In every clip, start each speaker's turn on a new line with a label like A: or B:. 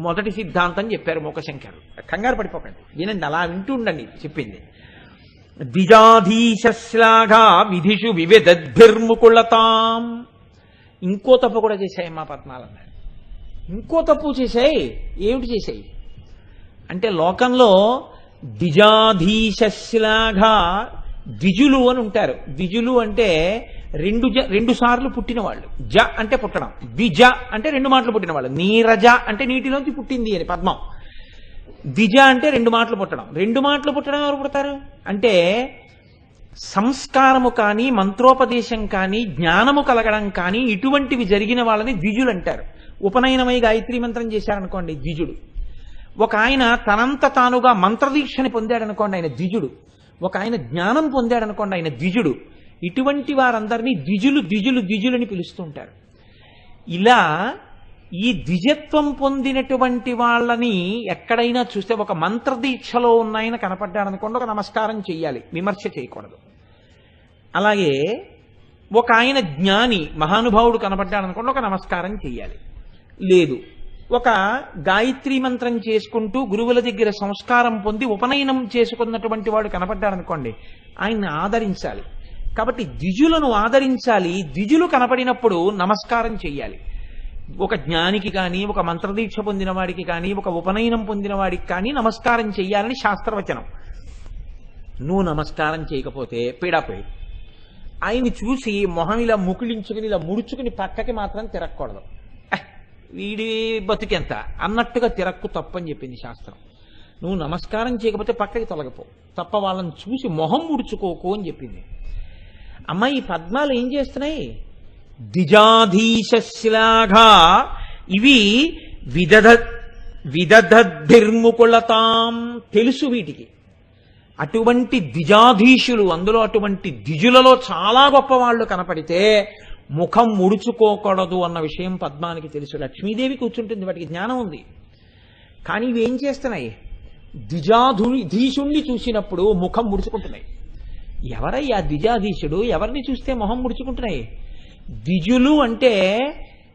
A: మొదటి సిద్ధాంతం చెప్పారు మూకశంకరులు. కంగారు పడిపోకండి, వినండి, అలా వింటూ ఉండండి చెప్పింది. ద్విజాధీశ్లాఘా విధిషు వివిధద్భిర్ముకుళతాం. ఇంకో తప్పు కూడా చేశాయమ్మా పద్మాలన్నారు. ఇంకో తప్పు చేశాయి. ఏమిటి చేశాయి అంటే, లోకంలో ద్విజాధీశ్లాఘా, ద్విజులు అని ఉంటారు. ద్విజులు అంటే రెండు సార్లు పుట్టిన వాళ్ళు. జ అంటే పుట్టడం, ద్విజ అంటే రెండు మాటలు పుట్టిన వాళ్ళు. నీరజ అంటే నీటిలోంచి పుట్టింది అని పద్మం. ద్విజ అంటే రెండు మాటలు పుట్టడం. రెండు మాటలు పుట్టడం ఎవరు పుడతారు అంటే, సంస్కారము కానీ మంత్రోపదేశం కానీ జ్ఞానము కలగడం కానీ ఇటువంటివి జరిగిన వాళ్ళని ద్విజులు అంటారు. ఉపనయనమై గాయత్రీ మంత్రం చేశారనుకోండి ద్విజుడు. ఒక ఆయన తనంత తానుగా మంత్రదీక్షని పొందాడనుకోండి ఆయన ద్విజుడు. ఒక ఆయన జ్ఞానం పొందాడనుకోండి ఆయన ద్విజుడు. ఇటువంటి వారందరినీ ద్విజులు ద్విజులు ద్విజులని పిలుస్తూ ఉంటారు. ఇలా ఈ ద్విజత్వం పొందినటువంటి వాళ్ళని ఎక్కడైనా చూస్తే, ఒక మంత్రదీక్షలో ఉన్న ఆయన కనపడ్డాడనుకోండి ఒక నమస్కారం చెయ్యాలి, విమర్శ చేయకూడదు. అలాగే ఒక ఆయన జ్ఞాని మహానుభావుడు కనపడ్డాడనుకోండి ఒక నమస్కారం చెయ్యాలి. లేదు, ఒక గాయత్రీ మంత్రం చేసుకుంటూ గురువుల దగ్గర సంస్కారం పొంది ఉపనయనం చేసుకున్నటువంటి వాడు కనపడ్డాడనుకోండి ఆయన్ని ఆదరించాలి. కాబట్టి ద్విజులను ఆదరించాలి. ద్విజులు కనపడినప్పుడు నమస్కారం చెయ్యాలి. ఒక జ్ఞానికి కానీ, ఒక మంత్రదీక్ష పొందిన వాడికి కానీ, ఒక ఉపనయనం పొందిన వాడికి కానీ నమస్కారం చెయ్యాలని శాస్త్రవచనం. నువ్వు నమస్కారం చేయకపోతే పీడాపోయి ఆయన్ని చూసి మొహం ఇలా ముకుళించుకుని ఇలా ముడుచుకుని పక్కకి మాత్రం తిరగకూడదు. వీడి బతుకెంత అన్నట్టుగా తిరక్కు తప్పని చెప్పింది శాస్త్రం. నువ్వు నమస్కారం చేయకపోతే పక్కకి తొలగిపో తప్ప వాళ్ళని చూసి మొహం ముడుచుకోకు అని చెప్పింది. అమ్మ, ఈ పద్మాలు ఏం చేస్తున్నాయి? ద్విజాధీశ్లాఘా ఇవి విదధద్భిర్ముకుళతాం. తెలుసు వీటికి. అటువంటి ద్విజాధీశులు, అందులో అటువంటి ద్విజులలో చాలా గొప్పవాళ్లు కనపడితే ముఖం ముడుచుకోకూడదు అన్న విషయం పద్మానికి తెలుసు. లక్ష్మీదేవి కూర్చుంటుంది, వాటికి జ్ఞానం ఉంది. కానీ ఇవి ఏం చేస్తున్నాయి? ద్విజాధీశుణ్ణి చూసినప్పుడు ముఖం ముడుచుకుంటున్నాయి. ఎవరయ్యా ద్విజాధీశుడు? ఎవరిని చూస్తే మొహం ముడుచుకుంటున్నాయి? ద్విజులు అంటే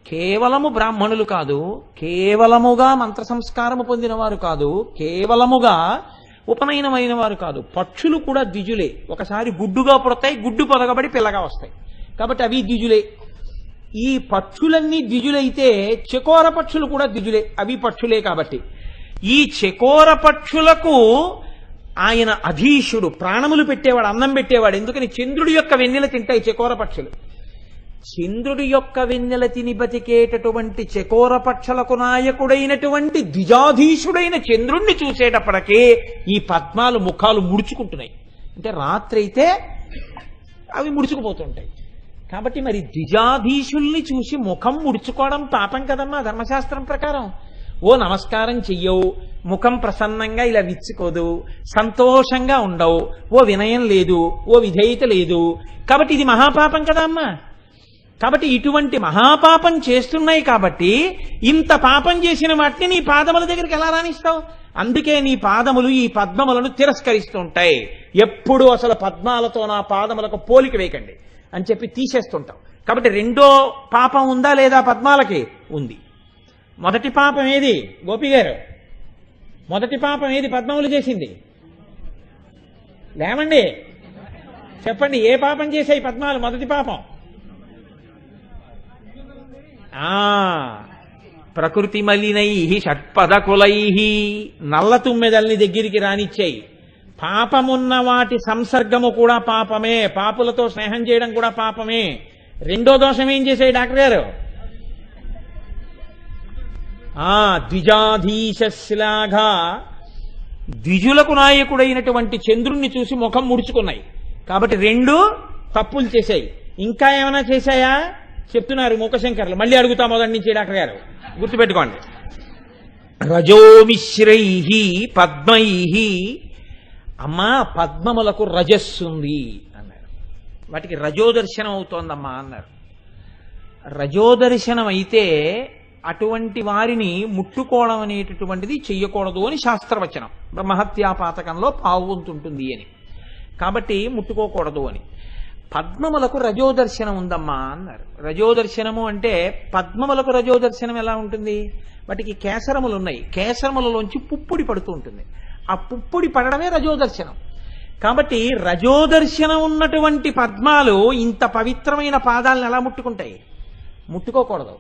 A: కేవలము బ్రాహ్మణులు కాదు, కేవలముగా మంత్ర సంస్కారము పొందిన వారు కాదు, కేవలముగా ఉపనయనమైన వారు కాదు. పక్షులు కూడా ద్విజులే. ఒకసారి గుడ్డుగా పుడతాయి, గుడ్డు పొదగబడి పిల్లగా వస్తాయి. కాబట్టి అవి ద్విజులే. ఈ పక్షులన్నీ ద్విజులైతే చకోర పక్షులు కూడా ద్విజులే, అవి పక్షులే. కాబట్టి ఈ చకోర పక్షులకు ఆయన అధీశుడు, ప్రాణములు పెట్టేవాడు, అన్నం పెట్టేవాడు. ఎందుకని? చంద్రుడి యొక్క వెన్నెల తింటాయి చకోర పక్షులు. చంద్రుడి యొక్క వెన్నెల తిని బతికేటటువంటి చకోర పక్షులకు నాయకుడైనటువంటి ద్విజాధీశుడైన చంద్రుణ్ణి చూసేటప్పటికే ఈ పద్మాలు ముఖాలు ముడుచుకుంటున్నాయి. అంటే రాత్రి అయితే అవి ముడుచుకుపోతుంటాయి. కాబట్టి మరి ద్విజాధీశుల్ని చూసి ముఖం ముడుచుకోవడం పాపం కదమ్మా ధర్మశాస్త్రం ప్రకారం. ఓ నమస్కారం చెయ్యవు, ముఖం ప్రసన్నంగా ఇలా విచ్చుకోదు, సంతోషంగా ఉండవు, ఓ వినయం లేదు, ఓ విధేయత లేదు. కాబట్టి ఇది మహాపాపం కదా అమ్మా. కాబట్టి ఇటువంటి మహాపాపం చేస్తున్నాయి. కాబట్టి ఇంత పాపం చేసిన వాటిని నీ పాదముల దగ్గరికి ఎలా రాణిస్తావు? అందుకే నీ పాదములు ఈ పద్మములను తిరస్కరిస్తూ ఉంటాయి. ఎప్పుడు అసలు పద్మాలతో నా పాదములకు పోలిక వేయకండి అని చెప్పి తీసేస్తుంటాం. కాబట్టి రెండో పాపం ఉందా లేదా పద్మాలకి? ఉంది. మొదటి పాపం ఏది గోపి గారు? మొదటి పాపం ఏది పద్మములు చేసింది? లేమండి, చెప్పండి, ఏ పాపం చేశాయి పద్మాలు? మొదటి పాపం ప్రకృతి మలినై షట్పదకులై, నల్ల తుమ్మెదల్ని దగ్గరికి రానిచ్చాయి. పాపమున్న వాటి సంసర్గము కూడా పాపమే, పాపులతో స్నేహం చేయడం కూడా పాపమే. రెండో దోషం ఏం చేశాయి డాక్టర్ గారు? ద్విజాధీశ్లాఘా, ద్విజులకు నాయకుడైనటువంటి చంద్రుణ్ణి చూసి ముఖం ముడుచుకున్నాయి. కాబట్టి రెండు తప్పులు చేశాయి. ఇంకా ఏమైనా చేశాయా చెప్తున్నారు మూకశంకర్లు. మళ్ళీ అడుగుతా మొదటి నుంచి డాక్టర్ గారు, గుర్తుపెట్టుకోండి. రజోమిశ్రై పద్మై, అమ్మా పద్మములకు రజస్సుంది అన్నారు. వాటికి రజోదర్శనం అవుతోందమ్మా అన్నారు. రజోదర్శనం అయితే అటువంటి వారిని ముట్టుకోవడం అనేటటువంటిది చెయ్యకూడదు అని శాస్త్రవచనం. బ్రహ్మహత్యా పాతకంలో పావు వంతుంటుంది అని. కాబట్టి ముట్టుకోకూడదు అని. పద్మములకు రజోదర్శనం ఉందమ్మా అన్నారు. రజోదర్శనము అంటే పద్మములకు రజోదర్శనం ఎలా ఉంటుంది? వాటికి కేసరములు ఉన్నాయి, కేసరములలోంచి పుప్పుడి పడుతూ ఉంటుంది. ఆ పుప్పుడి పడడమే రజోదర్శనం. కాబట్టి రజోదర్శనం ఉన్నటువంటి పద్మాలు ఇంత పవిత్రమైన పాదాలను ఎలా ముట్టుకుంటాయి? ముట్టుకోకూడదు.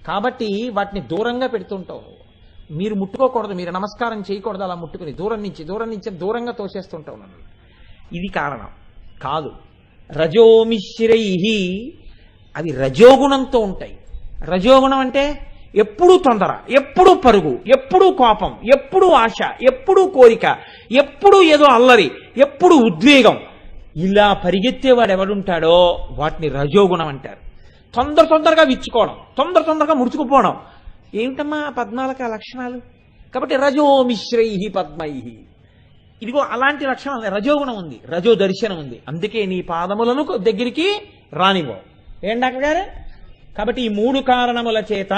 A: కాబట్టి వాటిని దూరంగా పెడుతుంటావు. మీరు ముట్టుకోకూడదు, మీరు నమస్కారం చేయకూడదు. అలా ముట్టుకుని దూరం నుంచి దూరంగా తోసేస్తుంటావు నన్ను. ఇది కారణం కాదు. రజోమిశ్రై, అవి రజోగుణంతో ఉంటాయి. రజోగుణం అంటే ఎప్పుడూ తొందర, ఎప్పుడూ పరుగు, ఎప్పుడూ కోపం, ఎప్పుడూ ఆశ, ఎప్పుడూ కోరిక, ఎప్పుడూ ఏదో అల్లరి, ఎప్పుడూ ఉద్వేగం. ఇలా పరిగెత్తేవాడు ఎవడుంటాడో వాటిని రజోగుణం అంటారు. తొందరగా విచ్చుకోవడం, తొందరగా ముడుచుకుపోవడం. ఏమిటమ్మా పద్మాలకు ఆ లక్షణాలు? కాబట్టి రజోమిశ్రై పద్మై, ఇదిగో అలాంటి లక్షణం రజోగుణం ఉంది, రజో దర్శనం ఉంది. అందుకే నీ పాదములను దగ్గరికి రానివ్వవు. ఏం డాక్టర్ గారు? కాబట్టి ఈ 3 కారణముల చేత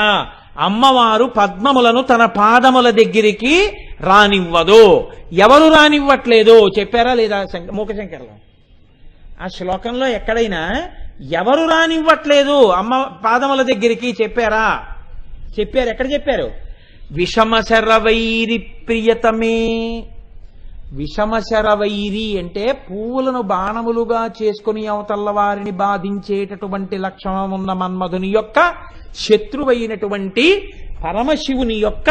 A: అమ్మవారు పద్మములను తన పాదముల దగ్గరికి రానివ్వదు. ఎవరు రానివ్వట్లేదు చెప్పారా లేదా మూకశంకర్లో? ఆ శ్లోకంలో ఎక్కడైనా ఎవరు రానివ్వట్లేదు అమ్మ పాదముల దగ్గరికి చెప్పారా? చెప్పారు. ఎక్కడ చెప్పారు? విషమశరవైరి ప్రియతమే. విషమశరవైరి అంటే పువ్వులను బాణములుగా చేసుకుని అవతల్ల వారిని బాధించేటటువంటి లక్షణం ఉన్న మన్మధుని యొక్క శత్రువైనటువంటి పరమశివుని యొక్క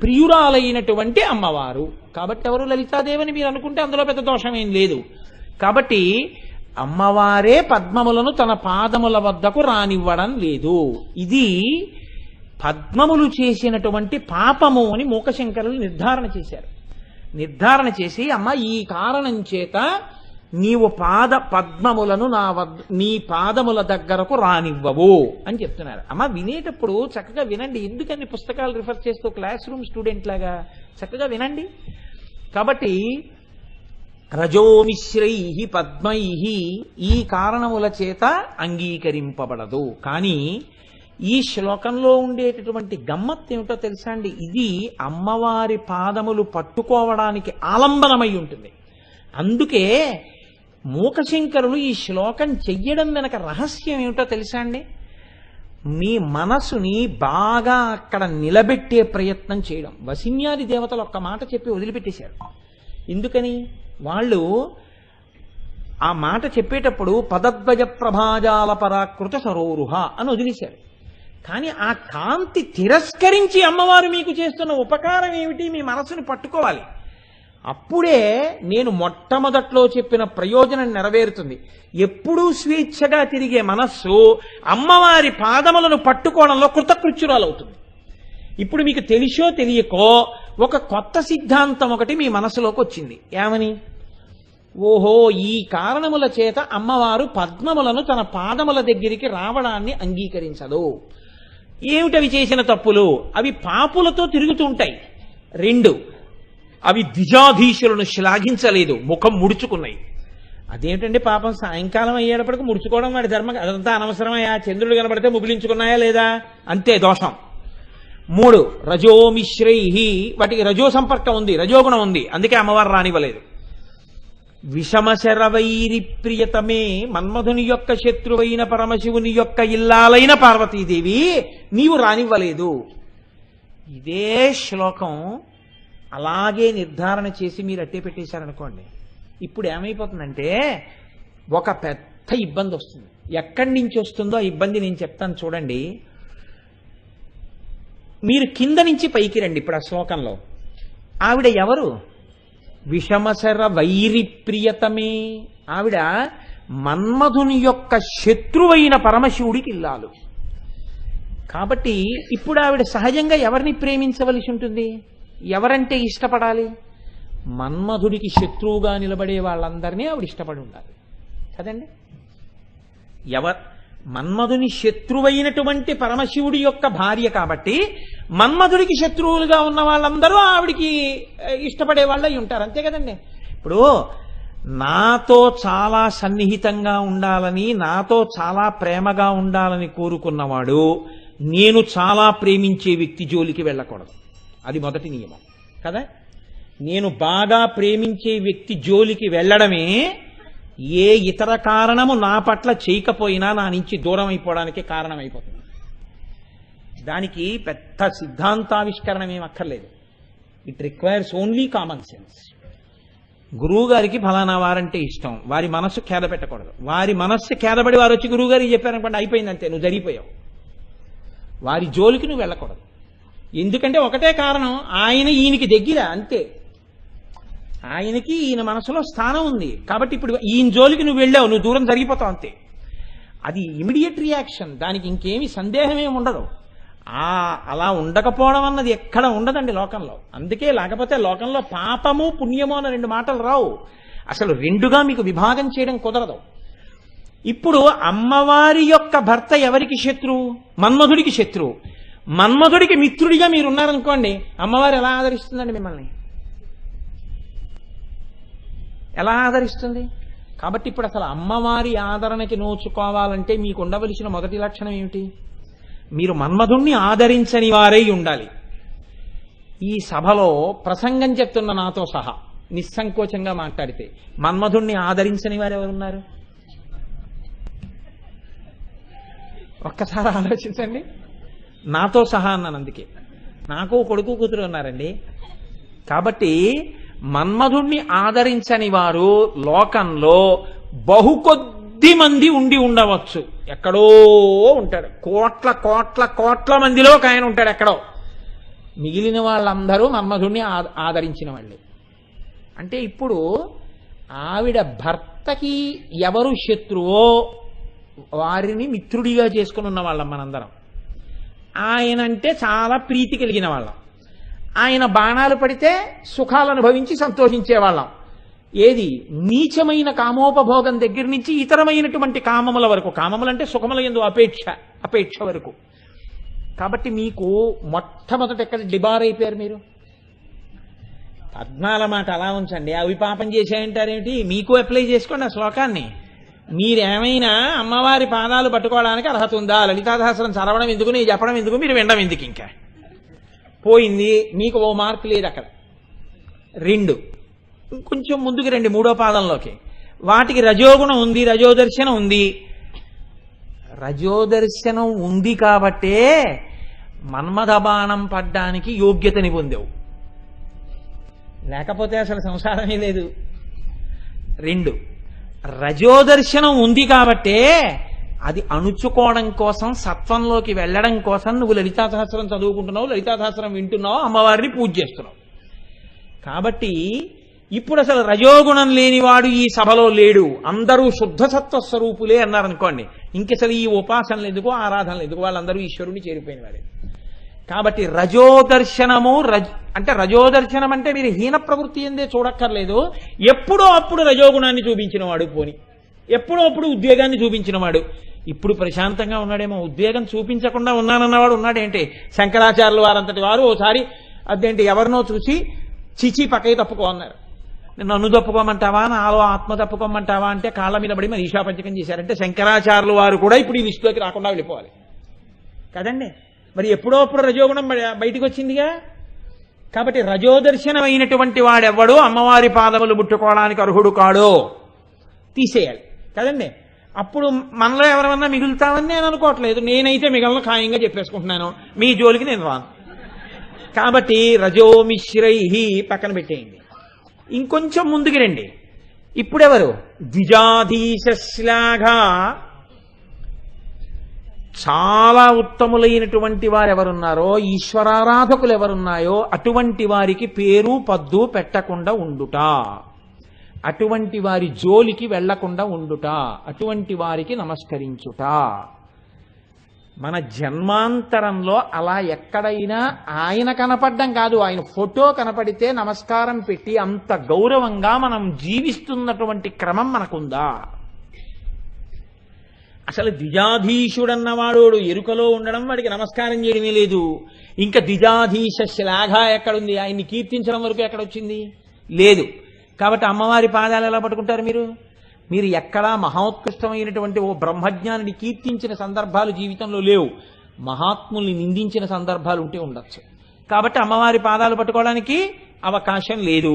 A: ప్రియురాలైనటువంటి అమ్మవారు. కాబట్టి ఎవరు? లలితాదేవిని మీరు అనుకుంటే అందులో పెద్ద దోషమేం లేదు. కాబట్టి అమ్మవారే పద్మములను తన పాదముల వద్దకు రానివ్వడం లేదు. ఇది పద్మములు చేసినటువంటి పాపము అని మూకశంకరులు నిర్ధారణ చేశారు. నిర్ధారణ చేసి అమ్మ ఈ కారణం చేత నీవు పద్మములను నీ పాదముల దగ్గరకు రానివ్వవు అని చెప్తున్నారు. అమ్మ వినేటప్పుడు చక్కగా వినండి. ఎందుకని పుస్తకాలు రిఫర్ చేస్తూ క్లాస్ రూమ్ స్టూడెంట్ లాగా చక్కగా వినండి. కాబట్టి రజోమిశ్రై పద్మై ఈ కారణముల చేత అంగీకరింపబడదు. కానీ ఈ శ్లోకంలో ఉండేటటువంటి గమ్మత్తు ఏమిటో తెలుసా అండి? ఇది అమ్మవారి పాదములు పట్టుకోవడానికి ఆలంబనమై ఉంటుంది. అందుకే మూకశంకరులు ఈ శ్లోకం చెయ్యడం వెనక రహస్యం ఏమిటో తెలుసా అండి? మీ మనసుని బాగా అక్కడ నిలబెట్టే ప్రయత్నం చేయడం. వసిన్యాది దేవతలు ఒక్క మాట చెప్పి వదిలిపెట్టేశారు. ఎందుకని? వాళ్ళు ఆ మాట చెప్పేటప్పుడు పదద్వజ ప్రభాజాల పరాకృత సరోరుహ అని వదిలేశారు. కానీ ఆ కాంతి తిరస్కరించి అమ్మవారు మీకు చేస్తున్న ఉపకారం ఏమిటి? మీ మనసుని పట్టుకోవాలి. అప్పుడే నేను మొట్టమొదట్లో చెప్పిన ప్రయోజనం నెరవేరుతుంది. ఎప్పుడూ స్వేచ్ఛగా తిరిగే మనస్సు అమ్మవారి పాదములను పట్టుకోవడంలో కృతకృత్యురాలవుతుంది. ఇప్పుడు మీకు తెలిసో తెలియకో ఒక కొత్త సిద్ధాంతం ఒకటి మీ మనసులోకి వచ్చింది. ఏమని? ఓహో, ఈ కారణముల చేత అమ్మవారు పద్మములను తన పాదముల దగ్గరికి రావడాన్ని అంగీకరించదు. ఏమిటవి చేసిన తప్పులు? అవి పాపులతో తిరుగుతుంటాయి. 2, అవి ద్విజాధీశులను శ్లాఘించలేదు, ముఖం ముడుచుకున్నాయి. అదేమిటండి పాపం, సాయంకాలం అయ్యేటప్పటికి ముడుచుకోవడం వాడి ధర్మం, అదంతా అనవసరమయ్యా. చంద్రుడు కనబడితే ముగిలించుకున్నాయా లేదా? అంతే దోషం. 3, రజోమిశ్రై, వాటికి రజో సంపర్కం ఉంది, రజోగుణం ఉంది, అందుకే అమ్మవారు రానివ్వలేదు. విషమశరవైరి ప్రియతమే, మన్మధుని యొక్క శత్రువైన పరమశివుని యొక్క ఇల్లాలైన పార్వతీదేవి నీవు రానివ్వలేదు. ఇదే శ్లోకం అలాగే నిర్ధారణ చేసి మీరు అట్టే పెట్టేశారనుకోండి, ఇప్పుడు ఏమైపోతుందంటే ఒక పెద్ద ఇబ్బంది వస్తుంది. ఎక్కడి నుంచి వస్తుందో ఆ ఇబ్బంది నేను చెప్తాను చూడండి. మీరు కింద నుంచి పైకి రండి. ఇప్పుడు ఆ శ్లోకంలో ఆవిడ ఎవరు? విషమశర వైరి ప్రియతమే. ఆవిడ మన్మధుని యొక్క శత్రువైన పరమశివుడికి ఇల్లాలు. కాబట్టి ఇప్పుడు ఆవిడ సహజంగా ఎవరిని ప్రేమించవలసి ఉంటుంది? ఎవరంటే ఇష్టపడాలి? మన్మధుడికి శత్రువుగా నిలబడే వాళ్ళందరినీ ఆవిడ ఇష్టపడి ఉండాలి కదండి. మన్మధుని శత్రువైనటువంటి పరమశివుడి యొక్క భార్య కాబట్టి మన్మధుడికి శత్రువులుగా ఉన్న వాళ్ళందరూ ఆవిడికి ఇష్టపడే వాళ్ళు అయి ఉంటారు, అంతే కదండి. ఇప్పుడు నాతో చాలా సన్నిహితంగా ఉండాలని, నాతో చాలా ప్రేమగా ఉండాలని కోరుకున్నవాడు నేను చాలా ప్రేమించే వ్యక్తి జోలికి వెళ్ళకూడదు. అది మొదటి నియమం కదా. నేను బాగా ప్రేమించే వ్యక్తి జోలికి వెళ్ళడమే ఏ ఇతర కారణము నా పట్ల చేయకపోయినా నా నుంచి దూరం అయిపోవడానికి కారణమైపోతుంది. దానికి పెద్ద సిద్ధాంతావిష్కరణ ఏం అక్కర్లేదు. It requires only common sense. గురువు గారికి ఫలానా వారంటే ఇష్టం, వారి మనస్సు ఖేద పెట్టకూడదు. వారి మనస్సు ఖేదపడి వారు వచ్చి గురువు గారికి చెప్పారనుకోండి, అయిపోయిందంతే, నువ్వు జరిగిపోయావు. వారి జోలికి నువ్వు వెళ్ళకూడదు. ఎందుకంటే ఒకటే కారణం, ఆయన ఈయనకి దగ్గర, అంతే. ఆయనకి ఈయన మనసులో స్థానం ఉంది కాబట్టి ఇప్పుడు ఈయన జోలికి నువ్వు వెళ్ళావు, నువ్వు దూరం జరిగిపోతావు, అంతే. అది ఇమిడియట్ రియాక్షన్, దానికి ఇంకేమీ సందేహమేమి ఉండదు. అలా ఉండకపోవడం అన్నది ఎక్కడ ఉండదండి లోకంలో. అందుకే లేకపోతే లోకంలో పాపము పుణ్యము అన్న రెండు మాటలు రావు. అసలు రెండుగా మీకు విభాగం చేయడం కుదరదు. ఇప్పుడు అమ్మవారి యొక్క భర్త ఎవరికి శత్రువు? మన్మధుడికి శత్రువు. మన్మధుడికి మిత్రుడిగా మీరున్నారనుకోండి, అమ్మవారు ఎలా ఆదరిస్తుందండి మిమ్మల్ని? ఎలా ఆదరిస్తుంది? కాబట్టి ఇప్పుడు అసలు అమ్మవారి ఆదరణకి నోచుకోవాలంటే మీకు ఉండవలసిన మొదటి లక్షణం ఏమిటి? మీరు మన్మధుణ్ణి ఆదరించని వారై ఉండాలి. ఈ సభలో ప్రసంగం చెప్తున్న నాతో సహా నిస్సంకోచంగా మాట్లాడితే మన్మధుణ్ణి ఆదరించని వారు ఎవరున్నారు? ఒక్కసారి ఆలోచించండి. నాతో సహా అన్నాను, అందుకే. నాకు కొడుకు కూతురు ఉన్నారండి. కాబట్టి మన్మధుణ్ణి ఆదరించని వారు లోకంలో బహుకొద్ది మంది ఉండి ఉండవచ్చు. ఎక్కడో ఉంటాడు, కోట్ల కోట్ల కోట్ల మందిలో ఒక ఆయన ఉంటాడు ఎక్కడో. మిగిలిన వాళ్ళందరూ మన్మధుణ్ణి ఆదరించిన వాళ్ళే. అంటే ఇప్పుడు ఆవిడ భర్తకి ఎవరు శత్రువో వారిని మిత్రుడిగా చేసుకుని ఉన్న వాళ్ళం మనందరం. ఆయనంటే చాలా ప్రీతి కలిగిన వాళ్ళం. ఆయన బాణాలు పడితే సుఖాలు అనుభవించి సంతోషించేవాళ్ళం. ఏది నీచమైన కామోపభోగం దగ్గర నుంచి ఇతరమైనటువంటి కామముల వరకు, కామములంటే సుఖముల యందు అపేక్ష వరకు. కాబట్టి మీకు మొట్టమొదట ఎక్కడ డిబార్ అయిపోయారు మీరు? పద్మాల మాట అలా ఉంచండి, అవి పాపం చేశాయంటారేమిటి? మీకు అప్లై చేసుకోండి ఆ శ్లోకాన్ని. మీరేమైనా అమ్మవారి పాదాలు పట్టుకోవడానికి అర్హత ఉందా? లలితాసహస్రం చదవడం ఎందుకు, నేను చెప్పడం ఎందుకు, మీరు వినడం ఎందుకు? ఇంకా పోయింది, మీకు ఓ మార్కు లేదు అక్కడ. రెండు, కొంచెం ముందుకు రండి, మూడో పాదంలోకి. వాటికి రజోగుణం ఉంది, రజోదర్శనం ఉంది. రజోదర్శనం ఉంది కాబట్టే మన్మథ బాణం పడ్డానికి యోగ్యతని పొందావు, లేకపోతే అసలు సంసారమే లేదు. రెండు, రజోదర్శనం ఉంది కాబట్టే అది అణుచుకోవడం కోసం, సత్వంలోకి వెళ్ళడం కోసం నువ్వు లలితా సహస్రం చదువుకుంటున్నావు, లలితా సహస్రం వింటున్నావు, అమ్మవారిని పూజ చేస్తున్నావు. కాబట్టి ఇప్పుడు అసలు రజోగుణం లేనివాడు ఈ సభలో లేడు, అందరూ శుద్ధ సత్వ స్వరూపులే అన్నారనుకోండి, ఇంకసలు ఈ ఉపాసనలు ఎందుకు, ఆరాధనలు ఎందుకు? వాళ్ళందరూ ఈశ్వరుని చేరిపోయిన వారే. కాబట్టి రజోదర్శనము, అంటే రజోదర్శనం అంటే మీరు హీన ప్రవృత్తి ఎందే చూడక్కర్లేదు. ఎప్పుడో అప్పుడు రజోగుణాన్ని చూపించిన వాడు, పోని ఎప్పుడో అప్పుడు ఉద్వేగాన్ని చూపించిన వాడు. ఇప్పుడు ప్రశాంతంగా ఉన్నాడేమో, ఉద్వేగం చూపించకుండా ఉన్నానన్నవాడు ఉన్నాడేంటి? శంకరాచార్యులు వారంతటి వారు ఓసారి అదేంటి ఎవరినో చూసి చిచి పక్కకి తప్పుకో అన్నారు. నన్ను తప్పుకోమంటావా, నాలో ఆత్మ తప్పుకోమంటావా అంటే కాళ్ళ మీద పడి మరి ఈశాపంచకం చేశారంటే శంకరాచార్యులు వారు కూడా ఇప్పుడు ఈ లిస్టులోకి రాకుండా వెళ్ళిపోవాలి కదండి. మరి ఎప్పుడో అప్పుడు రజోగుణం బయటికి వచ్చిందిగా. కాబట్టి రజోదర్శనం అయినటువంటి వాడెవ్వడో అమ్మవారి పాదములు ముట్టుకోవడానికి అర్హుడు కాడో తీసేయాలి కదండి. అప్పుడు మనలో ఎవరన్నా మిగులుతామని నేను అనుకోవట్లేదు, నేనైతే మిగలను ఖాయంగా చెప్పేసుకుంటున్నాను, మీ జోలికి నేను రాను. కాబట్టి రజోమిశ్రై పక్కన పెట్టేయండి. ఇంకొంచెం ముందుకు రండి. ఇప్పుడెవరు? ద్విజాధీశ్లాఘ, చాలా ఉత్తములైనటువంటి వారు ఎవరున్నారో, ఈశ్వరారాధకులు ఎవరున్నాయో అటువంటి వారికి పేరు పద్దు పెట్టకుండా ఉండుట, అటువంటి వారి జోలికి వెళ్లకుండా ఉండుట, అటువంటి వారికి నమస్కరించుట. మన జన్మాంతరంలో అలా ఎక్కడైనా ఆయన కనపడడం కాదు, ఆయన ఫోటో కనపడితే నమస్కారం పెట్టి అంత గౌరవంగా మనం జీవిస్తున్నటువంటి క్రమం మనకుందా? అసలు ద్విజాధీశుడన్నవాడు ఎరుకలో ఉండడం, వాడికి నమస్కారం చేయడమే లేదు. ఇంకా ద్విజాధీశ శ్లాఘ ఎక్కడుంది? ఆయన్ని కీర్తించడం వరకు ఎక్కడొచ్చింది? లేదు. కాబట్టి అమ్మవారి పాదాలు ఎలా పట్టుకుంటారు మీరు? మీరు ఎక్కడా మహోత్కృష్టమైనటువంటి ఓ బ్రహ్మజ్ఞానిని కీర్తించిన సందర్భాలు జీవితంలో లేవు. మహాత్ముల్ని నిందించిన సందర్భాలు ఉంటే ఉండొచ్చు. కాబట్టి అమ్మవారి పాదాలు పట్టుకోవడానికి అవకాశం లేదు.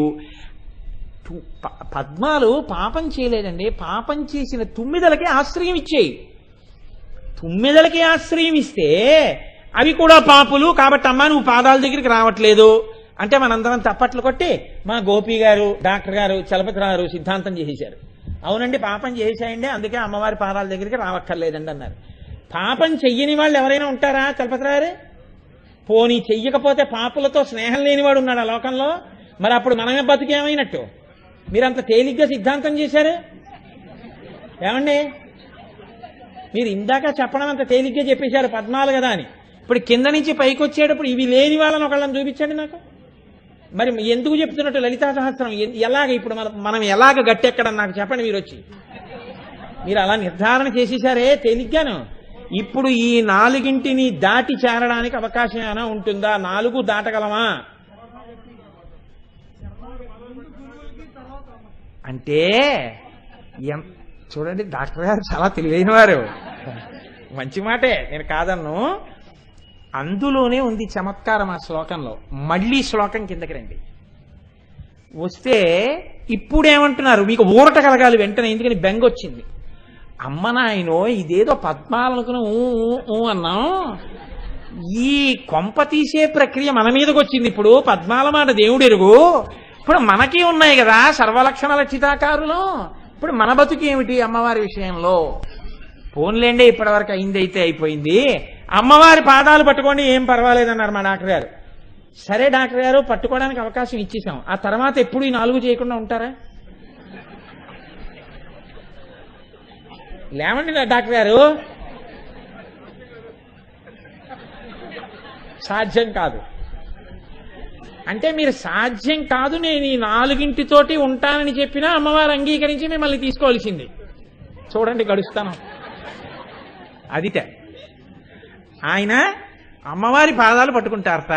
A: పద్మాలు పాపం చేయలేదండి, పాపం చేసిన తుమ్మిదలకి ఆశ్రయం ఇచ్చేయి. తుమ్మిదలకి ఆశ్రయం ఇస్తే అవి కూడా పాపులు కాబట్టి అమ్మా నువ్వు పాదాల దగ్గరికి రావట్లేదు అంటే మనందరం తప్పట్లు కొట్టి మా గోపి గారు, డాక్టర్ గారు, చలపతి గారు సిద్ధాంతం చేసేశారు. అవునండి పాపం చేసేయండి అందుకే అమ్మవారి పాదాల దగ్గరికి రావక్కర్లేదండి అన్నారు. పాపం చెయ్యని వాళ్ళు ఎవరైనా ఉంటారా చలపతి గారు? పోనీ చెయ్యకపోతే పాపులతో స్నేహం లేనివాడు ఉన్నాడు ఆ లోకంలో. మరి అప్పుడు మనమే బతికేమైనట్టు? మీరంత తేలిగ్గా సిద్ధాంతం చేశారు ఏమండి? మీరు ఇందాక చెప్పడం అంత తేలిగ్గా చెప్పేశారు పద్మాలు కదా అని. ఇప్పుడు కింద నుంచి పైకి వచ్చేటప్పుడు ఇవి లేని వాళ్ళని ఒకళ్ళని చూపించండి నాకు. మరి ఎందుకు చెప్తున్నట్టు లలితా సహస్రం ఎలాగ ఇప్పుడు మనం ఎలాగ గట్టెక్కడం నాకు చెప్పండి. మీరు వచ్చి మీరు అలా నిర్ధారణ చేసేసారే తేలిగ్గాను. ఇప్పుడు ఈ 4ంటిని దాటి చేరడానికి అవకాశం ఏమైనా ఉంటుందా? 4 దాటగలమా అంటే చూడండి డాక్టర్ గారు చాలా తెలివైన వారు. మంచి మాటే, నేను కాదన్ను. అందులోనే ఉంది చమత్కారం ఆ శ్లోకంలో. మళ్ళీ శ్లోకం కిందకి రండి. వస్తే ఇప్పుడేమంటున్నారు? మీకు ఊరట కలగాలి వెంటనే, ఎందుకని బెంగ వచ్చింది. అమ్మ నాయనో ఇదేదో పద్మాలనుకుని అన్నాం, ఈ కొంప తీసే ప్రక్రియ మన మీదకి వచ్చింది. ఇప్పుడు పద్మాల మాట దేవుడు ఎరుగు. ఇప్పుడు మనకి ఉన్నాయి కదా సర్వలక్షణ లక్షితాకారులు. ఇప్పుడు మన బతుకు ఏమిటి అమ్మవారి విషయంలో? ఫోన్లేండి ఇప్పటివరకు అయిందైతే అయిపోయింది. అమ్మవారి పాదాలు పట్టుకోండి ఏం పర్వాలేదన్నారు మా డాక్టర్ గారు. సరే డాక్టర్ గారు పట్టుకోవడానికి అవకాశం ఇచ్చేసాం. ఆ తర్వాత ఎప్పుడు ఈ 4 చేయకుండా ఉంటారా? లేవండి డాక్టర్ గారు, సాధ్యం కాదు అంటే మీరు సాధ్యం కాదు నేను ఈ 4ంటితోటి ఉంటానని చెప్పినా అమ్మవారు అంగీకరించి మిమ్మల్ని తీసుకోవాల్సింది. చూడండి గడుస్తాను. అదిటే ఆయన అమ్మవారి పాదాలు పట్టుకుంటారట.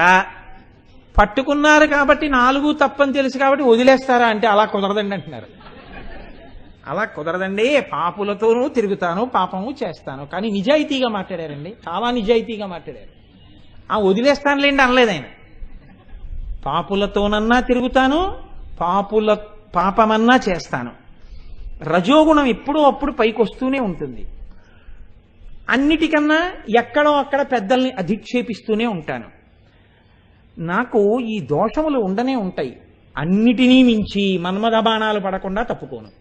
A: పట్టుకున్నారు కాబట్టి 4 తప్పని తెలుసు కాబట్టి వదిలేస్తారా అంటే అలా కుదరదండి అంటున్నారు. అలా కుదరదండి, పాపులతోనూ తిరుగుతాను, పాపము చేస్తాను. కానీ నిజాయితీగా మాట్లాడారండి, చాలా నిజాయితీగా మాట్లాడారు. ఆ వదిలేస్తానులేండి అనలేదు ఆయన. పాపులతోనన్నా తిరుగుతాను, పాపమన్నా చేస్తాను. రజోగుణం ఎప్పుడో అప్పుడు పైకి వస్తూనే ఉంటుంది. అన్నిటికన్నా ఎక్కడో అక్కడ పెద్దల్ని అధిక్షేపిస్తూనే ఉంటాను. నాకు ఈ దోషములు ఉండనే ఉంటాయి. అన్నిటినీ మించి మన్మథ బాణాలు పడకుండా తప్పుకోను.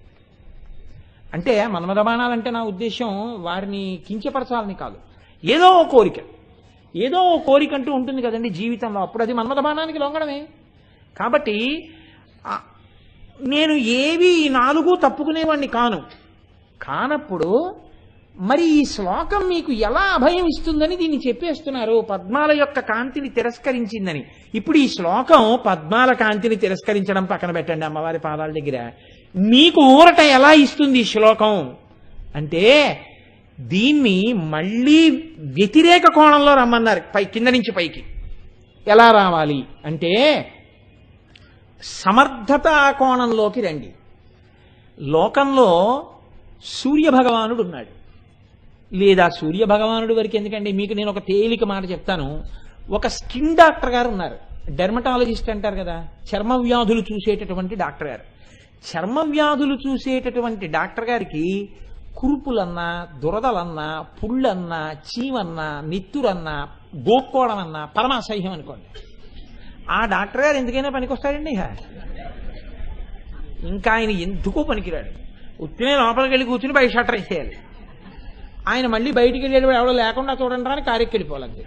A: అంటే మన్మథ బాణాలంటే నా ఉద్దేశం వారిని కించపరచాలని కాదు. ఏదో ఓ కోరిక అంటూ ఉంటుంది కదండి జీవితంలో. అప్పుడు అది మన్మథ బాణానికి లొంగడమే. కాబట్టి నేను ఏవి 4 తప్పుకునేవాడిని కానప్పుడు మరి ఈ శ్లోకం మీకు ఎలా అభయం ఇస్తుందని దీన్ని చెప్పేస్తున్నారు. పద్మాల యొక్క కాంతిని తిరస్కరించిందని. ఇప్పుడు ఈ శ్లోకం పద్మాల కాంతిని తిరస్కరించడం పక్కన పెట్టండి అమ్మవారి పాదాల దగ్గర. మీకు ఊరట ఎలా ఇస్తుంది ఈ శ్లోకం అంటే దీన్ని మళ్ళీ వ్యతిరేక కోణంలో రమ్మన్నారు. కింద నుంచి పైకి ఎలా రావాలి అంటే సమర్థతా కోణంలోకి రండి. లోకంలో సూర్యభగవానుడు ఉన్నాడు. లేదా సూర్యభగవానుడి వరకు ఎందుకండి, మీకు నేను ఒక తేలిక మాట చెప్తాను. ఒక స్కిన్ డాక్టర్ గారు ఉన్నారు, డెర్మటాలజిస్ట్ అంటారు కదా, చర్మ వ్యాధులు చూసేటటువంటి డాక్టర్ గారు. చర్మ వ్యాధులు చూసేటటువంటి డాక్టర్ గారికి కురుపులన్నా, దురదలన్నా, పుళ్ళన్నా, చీమన్నా, నెత్తురన్నా, గోక్కోవడమన్నా పరమాసహ్యం అనుకోండి. ఆ డాక్టర్ గారు ఎందుకైనా పనికొస్తాడండి. ఇంకా ఆయన ఎందుకో పనికిరాడు. ఉత్తినే లోపలికి వెళ్ళి కూర్చుని బయట షట్టర్ వేసేయాలి. ఆయన మళ్ళీ బయటికి వెళ్ళేటప్పుడు ఎవడో లేకుండా చూడండి అని కారెక్కి వెళ్ళిపోవాలంతే.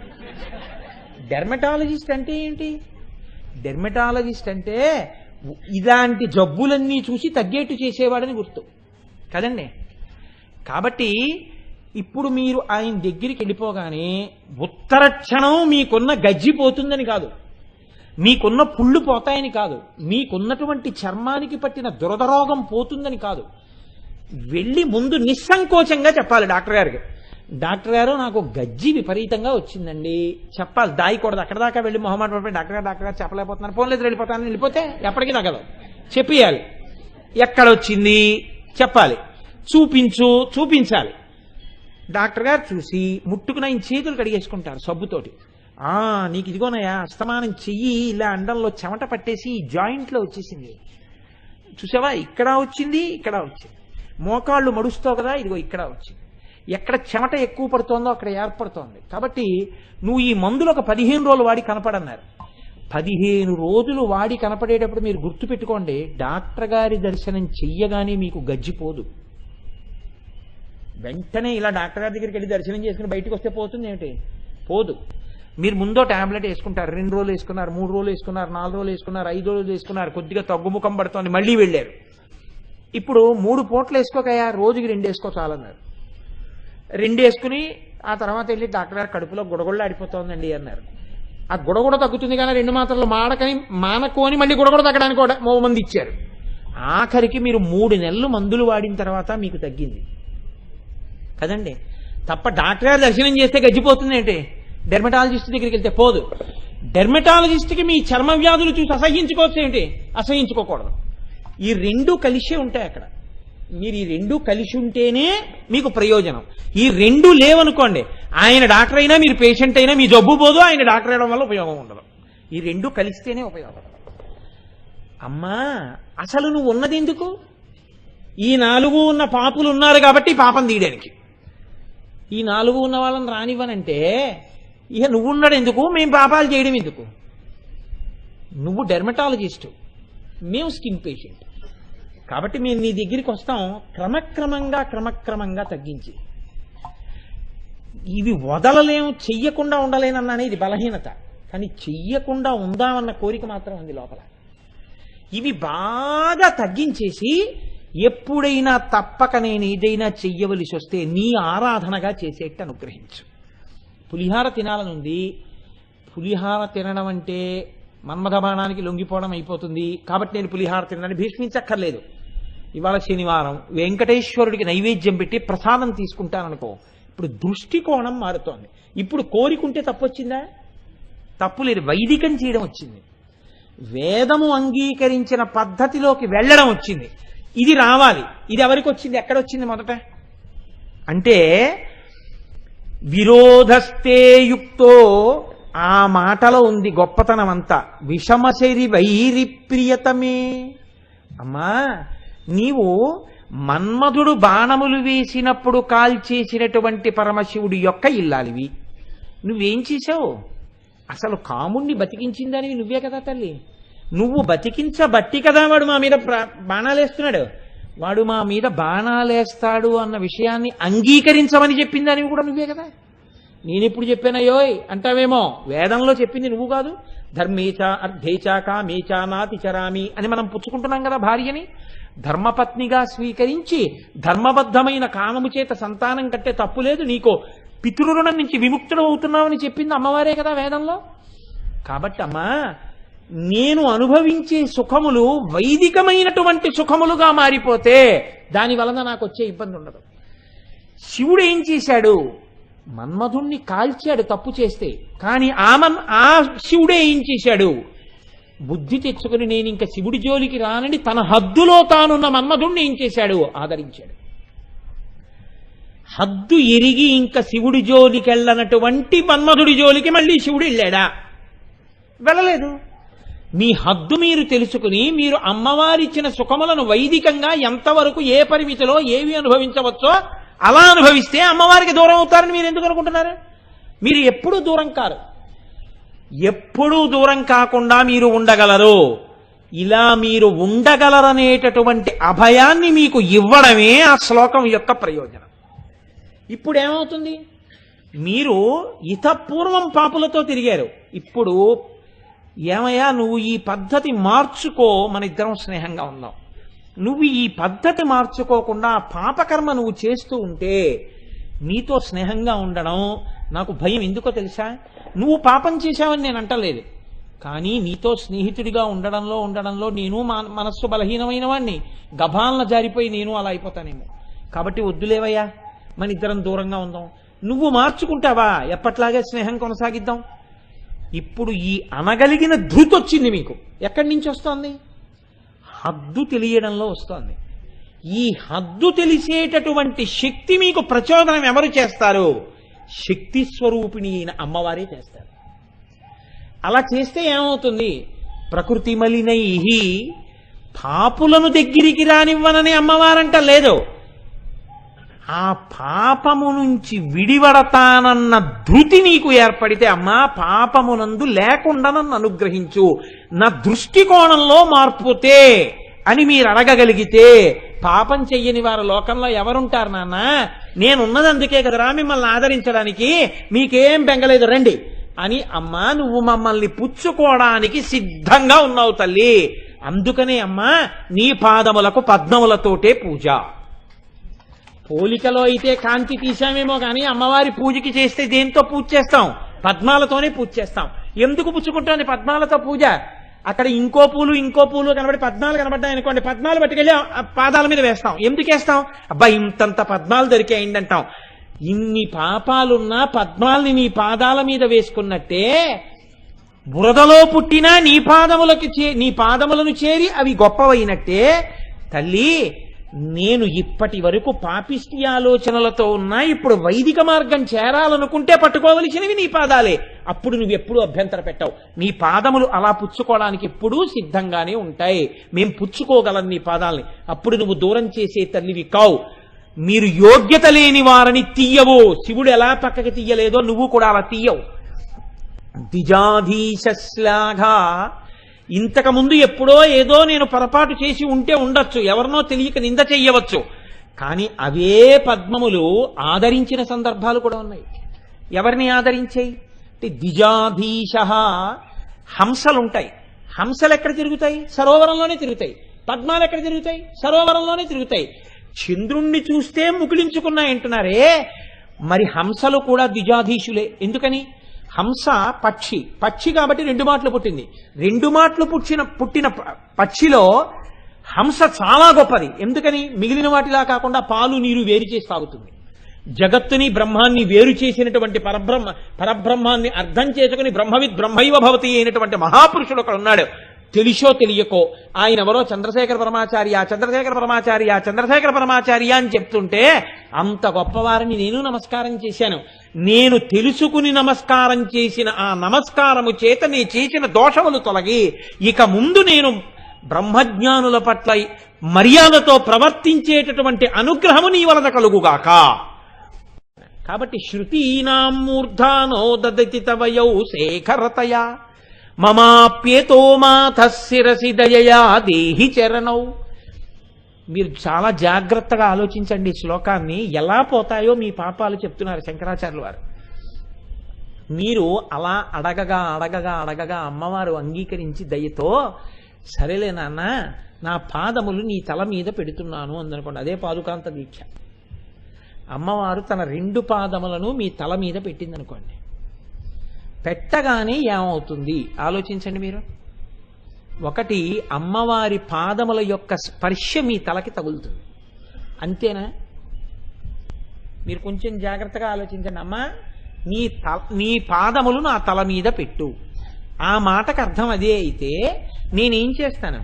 A: డెర్మటాలజిస్ట్ అంటే ఏంటి? డెర్మటాలజిస్ట్ అంటే ఇలాంటి జబ్బులన్నీ చూసి తగ్గేట్టు చేసేవాడని గుర్తు కదండి. కాబట్టి ఇప్పుడు మీరు ఆయన దగ్గరికి వెళ్ళిపోగానే ఉత్తర క్షణం మీకున్న గజ్జి పోతుందని కాదు, మీకున్న పుళ్ళు పోతాయని కాదు, మీకున్నటువంటి చర్మానికి పట్టిన దురదరోగం పోతుందని కాదు. వెళ్ళి ముందు నిస్సంకోచంగా చెప్పాలి డాక్టర్ గారికి, డాక్టర్ గారు నాకు గజ్జి విపరీతంగా వచ్చిందండి చెప్పాలి. దాయకూడదు. అక్కడ దాకా వెళ్ళి మొహమాట పడిపోయి డాక్టర్ గారు చెప్పలేకపోతున్నాను, ఫోన్ లేదు వెళ్ళిపోతాను, వెళ్ళిపోతే ఎప్పటికీ తగ్గదు. చెప్పియాలి. ఎక్కడొచ్చింది చెప్పాలి, చూపించాలి. డాక్టర్ గారు చూసి ముట్టుకున్న ఆయన చేతులు కడిగేసుకుంటారు సబ్బుతోటి. నీకు ఇదిగోనయా అస్తమానం చెయ్యి ఇలా అండంలో చెమట పట్టేసి ఈ జాయింట్లో వచ్చేసింది, చూసావా, ఇక్కడ వచ్చింది, ఇక్కడ వచ్చింది. మోకాళ్ళు మడుస్తావు కదా, ఇదిగో ఇక్కడ వచ్చింది. ఎక్కడ చెమట ఎక్కువ పడుతోందో అక్కడ ఏర్పడుతోంది. కాబట్టి నువ్వు ఈ మందులు ఒక 15 రోజులు వాడి కనపడన్నారు. 15 రోజులు వాడి కనపడేటప్పుడు మీరు గుర్తుపెట్టుకోండి, డాక్టర్ గారి దర్శనం చెయ్యగానే మీకు గజ్జిపోదు. వెంటనే ఇలా డాక్టర్ గారి దగ్గరికి వెళ్ళి దర్శనం చేసుకుని బయటకు వస్తే పోతుంది ఏమిటి? పోదు. మీరు ముందో టాబ్లెట్ వేసుకుంటారు, 2 రోజులు వేసుకున్నారు, 3 రోజులు వేసుకున్నారు, 4 రోజులు వేసుకున్నారు, 5 రోజులు వేసుకున్నారు, కొద్దిగా తగ్గుముఖం పడుతోంది, మళ్ళీ వెళ్ళారు. ఇప్పుడు 3 పూటలు వేసుకోకయా, రోజుకి 2 వేసుకో చాలన్నారు. 2 వేసుకుని ఆ తర్వాత వెళ్ళి డాక్టర్ గారు కడుపులో గుడగొళ్ళ ఆడిపోతోందండి అన్నారు. ఆ గుడగొడ తగ్గుతుంది కానీ 2 మాత్రలు మానకు అని మళ్ళీ గుడగొడ తగ్గడానికి కూడా 3 మంది ఇచ్చారు. ఆఖరికి మీరు 3 నెలలు మందులు వాడిన తర్వాత మీకు తగ్గింది కదండి. తప్ప డాక్టర్ గారు దర్శనం చేస్తే గజ్జిపోతుంది ఏంటి? డెర్మటాలజిస్ట్ దగ్గరికి వెళ్తే పోదు. డెర్మటాలజిస్ట్కి మీ చర్మ వ్యాధులు చూసి అసహించుకోవచ్చు ఏంటి? అసహించుకోకూడదు. ఈ 2 కలిసే ఉంటాయి అక్కడ. మీరు ఈ 2 కలిసి ఉంటేనే మీకు ప్రయోజనం. ఈ 2 లేవనుకోండి, ఆయన డాక్టర్ అయినా మీరు పేషెంట్ అయినా మీ జబ్బు పోదు, ఆయన డాక్టర్ అయ్యడం వల్ల ఉపయోగం ఉండదు. ఈ 2 కలిస్తేనే ఉపయోగం. అమ్మా, అసలు నువ్వు ఉన్నది ఎందుకు? ఈ 4 ఉన్న పాపులు ఉన్నారు కాబట్టి పాపం తీయడానికి. ఈ 4 ఉన్న వాళ్ళని రానివ్వనంటే ఇక నువ్వు ఉన్నాడు ఎందుకు, మేము పాపాలు చేయడం ఎందుకు? నువ్వు డెర్మటాలజిస్టు, మేము స్కిన్ పేషెంట్. కాబట్టి మేము నీ దగ్గరికి వస్తాం క్రమక్రమంగా తగ్గించి. ఇవి వదలలేము, చెయ్యకుండా ఉండలేనన్నది ఇది బలహీనత. కానీ చెయ్యకుండా ఉందామన్న కోరిక మాత్రం ఉంది లోపల. ఇవి బాగా తగ్గించేసి ఎప్పుడైనా తప్పక నేను ఏదైనా చెయ్యవలసి వస్తే నీ ఆరాధనగా చేసేట్టు అనుగ్రహించు. పులిహార తినాలనుంది, పులిహార తినడం అంటే మన్మథబాణానికి లొంగిపోవడం అయిపోతుంది కాబట్టి నేను పులిహార తినని భీష్మించక్కర్లేదు. ఇవాళ శనివారం వెంకటేశ్వరుడికి నైవేద్యం పెట్టి ప్రసాదం తీసుకుంటాననుకో, ఇప్పుడు దృష్టికోణం మారుతోంది. ఇప్పుడు కోరికుంటే తప్పొచ్చిందా? తప్పు లేదు, వైదికం చేయడం వచ్చింది, వేదము అంగీకరించిన పద్ధతిలోకి వెళ్ళడం వచ్చింది. ఇది రావాలి. ఇది ఎవరికి వచ్చింది? ఎక్కడొచ్చింది మొదట అంటే విరోధస్తే యుక్తో, ఆ మాటలో ఉంది గొప్పతనం అంతా. విషమశరి వైరి ప్రియతమే. అమ్మా, నీవు మన్మధుడు బాణములు వేసినప్పుడు కాల్చేసినటువంటి పరమశివుడి యొక్క ఇల్లాలివి. నువ్వేం చేశావు? అసలు కాముణ్ణి బతికించిందానివి నువ్వే కదా తల్లి. నువ్వు బతికించబట్టి కదా వాడు మా మీద బాణాలేస్తున్నాడు. వాడు మా మీద బాణాలేస్తాడు అన్న విషయాన్ని అంగీకరించమని చెప్పిందానివి కూడా నువ్వే కదా. నేనెప్పుడు చెప్పానయ్యోయ్ అంటావేమో, వేదంలో చెప్పింది నువ్వు కాదు. ధర్మేచ అర్ధేచ కామేచ నాతి చరామి అని మనం పుచ్చుకుంటున్నాం కదా భార్యని. ధర్మపత్నిగా స్వీకరించి ధర్మబద్ధమైన కామము చేత సంతానం కట్టే తప్పు లేదు, నీకో పితృరుణం నుంచి విముక్తుడు అవుతున్నావని చెప్పింది అమ్మవారే కదా వేదంలో. కాబట్టి అమ్మా, నేను అనుభవించే సుఖములు వైదికమైనటువంటి సుఖములుగా మారిపోతే దాని వలన నాకు వచ్చే ఇబ్బంది ఉండదు. శివుడు ఏం చేశాడు? మన్మధుణ్ణి కాల్చాడు తప్పు చేస్తే. కానీ ఆ శివుడే ఏం చేశాడు? బుద్ధి తెచ్చుకుని నేను ఇంకా శివుడి జోలికి రానని తన హద్దులో తానున్న మన్మధుణ్ణి ఏం చేశాడు? ఆదరించాడు. హద్దు ఎరిగి ఇంకా శివుడి జోలికి వెళ్ళనటువంటి మన్మధుడి జోలికి మళ్ళీ శివుడు వెళ్ళాడా? వెళ్ళలేదు. మీ హద్దు మీరు తెలుసుకుని మీరు అమ్మవారిచ్చిన సుఖములను వైదికంగా ఎంతవరకు ఏ పరిమితిలో ఏవి అనుభవించవచ్చో అలా అనుభవిస్తే అమ్మవారికి దూరం అవుతారని మీరు ఎందుకు అనుకుంటున్నారు? మీరు ఎప్పుడూ దూరం కారు. ఎప్పుడూ దూరం కాకుండా మీరు ఉండగలరు. ఇలా మీరు ఉండగలరనేటటువంటి అభయాన్ని మీకు ఇవ్వడమే ఆ శ్లోకం యొక్క ప్రయోజనం. ఇప్పుడు ఏమవుతుంది? మీరు ఇతపూర్వం పాపులతో తిరిగారు. ఇప్పుడు ఏమయ్యా నువ్వు ఈ పద్ధతి మార్చుకో, మన ఇద్దరం స్నేహంగా ఉందాం. నువ్వు ఈ పద్ధతి మార్చుకోకుండా పాపకర్మ నువ్వు చేస్తూ ఉంటే నీతో స్నేహంగా ఉండడం నాకు భయం. ఎందుకో తెలుసా? నువ్వు పాపం చేశావని నేను అంటలేదు, కానీ నీతో స్నేహితుడిగా ఉండడంలో నేను మనస్సు బలహీనమైన వాడిని, గభాలన జారిపోయి నేను అలా అయిపోతానేమో. కాబట్టి వద్దులేవయ్యా, మన ఇద్దరం దూరంగా ఉందాం. నువ్వు మార్చుకుంటావా? ఎప్పట్లాగే స్నేహం కొనసాగిద్దాం. ఇప్పుడు ఈ అనగలిగిన ధృతి వచ్చింది మీకు. ఎక్కడి నుంచి వస్తోంది? హద్దు తెలియడంలో వస్తోంది. ఈ హద్దు తెలిసేటటువంటి శక్తి మీకు ప్రచోదనం ఎవరు చేస్తారు? శక్తి స్వరూపిణి అయిన అమ్మవారే చేస్తారు. అలా చేస్తే ఏమవుతుంది? ప్రకృతి మలినై పాపులను దగ్గరికి రానివ్వనని అమ్మవారంట లేదు. ఆ పాపము నుంచి విడివడతానన్న ధృతి నీకు ఏర్పడితే, అమ్మా పాపమునందు లేకుండా నన్ను అనుగ్రహించు, నా దృష్టికోణంలో మార్పుతే అని మీరు అడగగలిగితే, పాపం చెయ్యని వారు లోకంలో ఎవరుంటారు నాన్న? నేనున్నది అందుకే కదరా మిమ్మల్ని ఆదరించడానికి, మీకేం బెంగలేదు రండి అని అమ్మా నువ్వు మమ్మల్ని పుచ్చుకోవడానికి సిద్ధంగా ఉన్నావు తల్లి. అందుకనే అమ్మా నీ పాదములకు పద్మములతోటే పూజ. పోలికలో అయితే కాంతి తీశామేమో కానీ అమ్మవారి పూజకి చేస్తే దేంతో పూజ చేస్తాం? పద్మాలతోనే పూజ చేస్తాం. ఎందుకు పుచ్చుకుంటాను పద్మాలతో పూజ? అక్కడ ఇంకో పూలు కనబడి పద్మాలు కనబడ్డాయి అనుకోండి, పద్మాలు పట్టుకెళ్ళి పాదాల మీద వేస్తాం. ఎందుకు వేస్తాం? అబ్బా ఇంతంత పద్మాలు దొరికాయండి అంటాం. ఇన్ని పాపాలున్నా పద్మాల్ని నీ పాదాల మీద వేసుకున్నట్టే, బురదలో పుట్టినా నీ పాదములను చేరి అవి గొప్పవైనట్టే తల్లి. నేను ఇప్పటి వరకు పాపిష్టి ఆలోచనలతో ఉన్నా, ఇప్పుడు వైదిక మార్గం చేరాలనుకుంటే పట్టుకోవలసినవి నీ పాదాలే. అప్పుడు నువ్వెప్పుడు అభ్యంతర పెట్టావు. నీ పాదములు అలా పుచ్చుకోవడానికి ఎప్పుడూ సిద్ధంగానే ఉంటాయి. మేం పుచ్చుకోగలం నీ పాదాలని. అప్పుడు నువ్వు దూరం చేసే తల్లివి కావు. మీరు యోగ్యత లేని వారిని తీయవు. శివుడు ఎలా పక్కకి తీయలేదో నువ్వు కూడా అలా తీయవు. ద్విజాధీశ్లాఘా. ఇంతకుముందు ఎప్పుడో ఏదో నేను పొరపాటు చేసి ఉంటే ఉండొచ్చు, ఎవరినో తెలియక నింద చెయ్యవచ్చు, కానీ అవే పద్మములు ఆదరించిన సందర్భాలు కూడా ఉన్నాయి. ఎవరిని ఆదరించాయి అంటే ద్విజాధీశ. హంసలుంటాయి. హంసలు ఎక్కడ తిరుగుతాయి? సరోవరంలోనే తిరుగుతాయి. పద్మాలు ఎక్కడ తిరుగుతాయి? సరోవరంలోనే తిరుగుతాయి. చంద్రుణ్ణి చూస్తే ముకులించుకున్నాయి అంటున్నారే, మరి హంసలు కూడా ద్విజాధీశులే. ఎందుకని? హంస పక్షి కాబట్టి 2 మాటలు పుట్టింది. 2 మాటలు పుట్టిన పక్షిలో హంస చాలా గొప్పది. ఎందుకని? మిగిలిన వాటిలా కాకుండా పాలు నీరు వేరు చేసి తాగుతుంది. జగత్తుని బ్రహ్మాన్ని వేరు చేసినటువంటి పరబ్రహ్మాన్ని అర్థం చేసుకుని బ్రహ్మవిద్ బ్రహ్మైవ భవతి అయినటువంటి మహాపురుషుడు ఒకడు ఉన్నాడు. తెలిసో తెలియకో ఆయన ఎవరో చంద్రశేఖర పరమాచార్య అని చెప్తుంటే, అంత గొప్పవారిని నేను నమస్కారం చేశాను. నేను తెలుసుకుని నమస్కారం చేసిన ఆ నమస్కారము చేత నీ చేసిన దోషములు తొలగి ఇక ముందు నేను బ్రహ్మజ్ఞానుల పట్ల మర్యాదతో ప్రవర్తించేటటువంటి అనుగ్రహము నీ వలన కలుగుగాక. కాబట్టి శృతీనాం మూర్ధానో దదతి తవయౌ శేఖరతయా మమాప్యేతో మాథ శిరసి దయయా దేహి చరణౌ. మీరు చాలా జాగ్రత్తగా ఆలోచించండి. ఈ శ్లోకాన్ని ఎలా పోతాయో మీ పాపాలు చెప్తున్నారు శంకరాచార్యుల వారు. మీరు అలా అడగగా అమ్మవారు అంగీకరించి దయతో, సరేలే నాన్న నా పాదములు నీ తల మీద పెడుతున్నాను అందనుకోండి. అదే పాదుకాంత దీక్ష. అమ్మవారు తన 2 పాదములను మీ తల మీద పెట్టిందనుకోండి. పెట్టగానే ఏమవుతుంది ఆలోచించండి మీరు. ఒకటి, అమ్మవారి పాదముల యొక్క స్పర్శ మీ తలకి తగులుతుంది. అంతేనా? మీరు కొంచెం జాగ్రత్తగా ఆలోచించండి. అమ్మా నీ పాదములు నా తల మీద పెట్టు. ఆ మాటకు అర్థం అదే అయితే నేనేం చేస్తాను?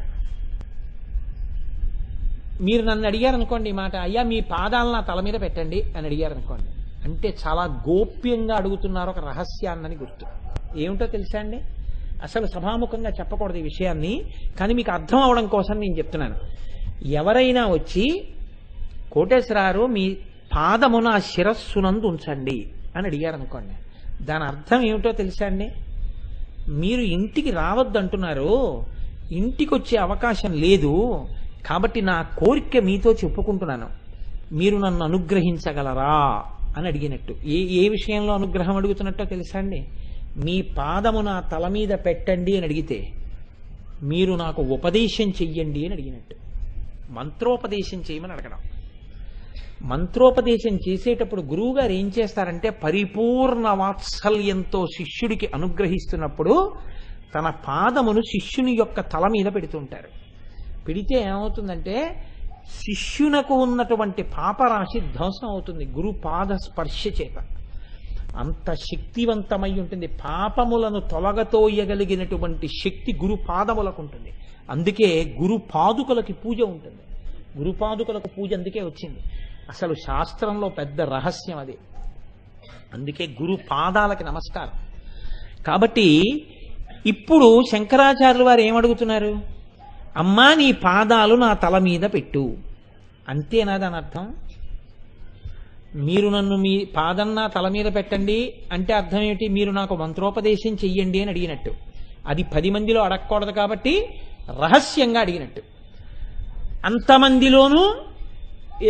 A: మీరు నన్ను అడిగారనుకోండి ఈ మాట, అయ్యా మీ పాదాలు నా తల మీద పెట్టండి అని అడిగారనుకోండి, అంటే చాలా గోప్యంగా అడుగుతున్నారు ఒక రహస్యాన్నని గుర్తు. ఏమిటో తెలుసా అండి? అసలు సభాముఖంగా చెప్పకూడదు ఈ విషయాన్ని, కానీ మీకు అర్థం అవడం కోసం నేను చెప్తున్నాను. ఎవరైనా వచ్చి కోటేశ్వరారు మీ పాదమున ఆ శిరస్సునందు ఉంచండి అని అడిగారనుకోండి, దాని అర్థం ఏమిటో తెలుసా అండి? మీరు ఇంటికి రావద్దంటున్నారు, ఇంటికి వచ్చే అవకాశం లేదు, కాబట్టి నా కోరిక మీతో చెప్పుకుంటున్నాను, మీరు నన్ను అనుగ్రహించగలరా అని అడిగినట్టు. ఏ విషయంలో అనుగ్రహం అడుగుతున్నట్టో తెలుసా అండి? మీ పాదము నా తల మీద పెట్టండి అని అడిగితే మీరు నాకు ఉపదేశం చెయ్యండి అని అడిగినట్టు. మంత్రోపదేశం చేయమని అడగడం. మంత్రోపదేశం చేసేటప్పుడు గురువు గారు ఏం చేస్తారంటే, పరిపూర్ణ వాత్సల్యంతో శిష్యుడికి అనుగ్రహిస్తున్నప్పుడు తన పాదమును శిష్యుని యొక్క తల మీద పెడుతుంటారు. పెడితే ఏమవుతుందంటే శిష్యునకు ఉన్నటువంటి పాపరాశి ధ్వంసం అవుతుంది గురు పాద స్పర్శ చేత. అంత శక్తివంతమై ఉంటుంది. పాపములను తొలగతోయగలిగినటువంటి శక్తి గురు పాదములకు ఉంటుంది. అందుకే గురు పాదుకలకి పూజ ఉంటుంది. గురు పాదుకలకు పూజ అందుకే వచ్చింది. అసలు శాస్త్రంలో పెద్ద రహస్యం అది. అందుకే గురు పాదాలకి నమస్కారం. కాబట్టి ఇప్పుడు శంకరాచార్యుల వారు ఏమడుగుతున్నారు? అమ్మా నీ పాదాలు నా తల మీద పెట్టు. అంతేనా దాని అర్థం? మీరు నన్ను మీ పాదం నా తల మీద పెట్టండి అంటే అర్థం ఏమిటి? మీరు నాకు మంత్రోపదేశం చెయ్యండి అని అడిగినట్టు. అది 10 మందిలో అడగకూడదు కాబట్టి రహస్యంగా అడిగినట్టు. అంతమందిలోనూ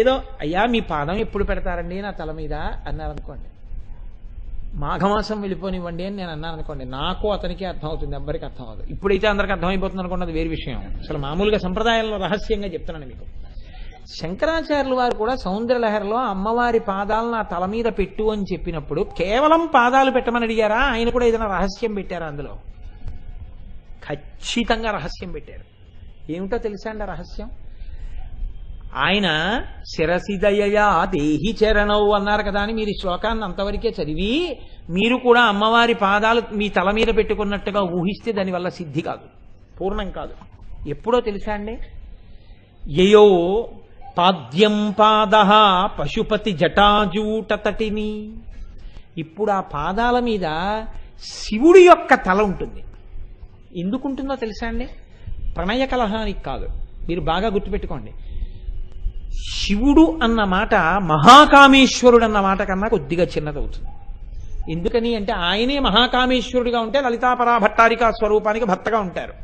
A: ఏదో అయ్యా మీ పాదం ఎప్పుడు పెడతారండి నా తల మీద అన్నారనుకోండి, మాఘమాసం వెళ్ళిపోనివ్వండి అని నేను అన్నాను అనుకోండి, నాకు అతనికి అర్థం అవుతుంది, ఎవ్వరికి అర్థం అవుతుంది. ఇప్పుడైతే అందరికి అర్థమైపోతుంది అనుకోండి, అది వేరే విషయం. అసలు మామూలుగా సంప్రదాయంలో రహస్యంగా చెప్తున్నాను మీకు. శంకరాచార్యుల వారు కూడా సౌందర్యలహరిలో అమ్మవారి పాదాలను ఆ తల మీద పెట్టు అని చెప్పినప్పుడు కేవలం పాదాలు పెట్టమని అడిగారా? ఆయన కూడా ఏదైనా రహస్యం పెట్టారా అందులో? ఖచ్చితంగా రహస్యం పెట్టారు. ఏమిటో తెలుసా అండి రహస్యం? ఆయన శిరసిదయయా దేహి చరణౌ అన్నారు కదా అని మీరు ఈ శ్లోకాన్ని అంతవరకే చదివి మీరు కూడా అమ్మవారి పాదాలు మీ తల మీద పెట్టుకున్నట్టుగా ఊహిస్తే దానివల్ల సిద్ధి కాదు, పూర్ణం కాదు. ఎప్పుడో తెలుసా అండి? యయో పాద్యం పాద పశుపతి జటాజూటతటిని. ఇప్పుడు ఆ పాదాల మీద శివుడి యొక్క తల ఉంటుంది. ఎందుకుంటుందో తెలుసా అండి? ప్రణయ కలహానికి కాదు. మీరు బాగా గుర్తుపెట్టుకోండి, శివుడు అన్న మాట మహాకామేశ్వరుడు అన్న మాట కన్నా కొద్దిగా చిన్నదవుతుంది. ఎందుకని అంటే ఆయనే మహాకామేశ్వరుడిగా ఉంటే లలితాపరా భట్టారికా స్వరూపానికి భర్తగా ఉంటారు.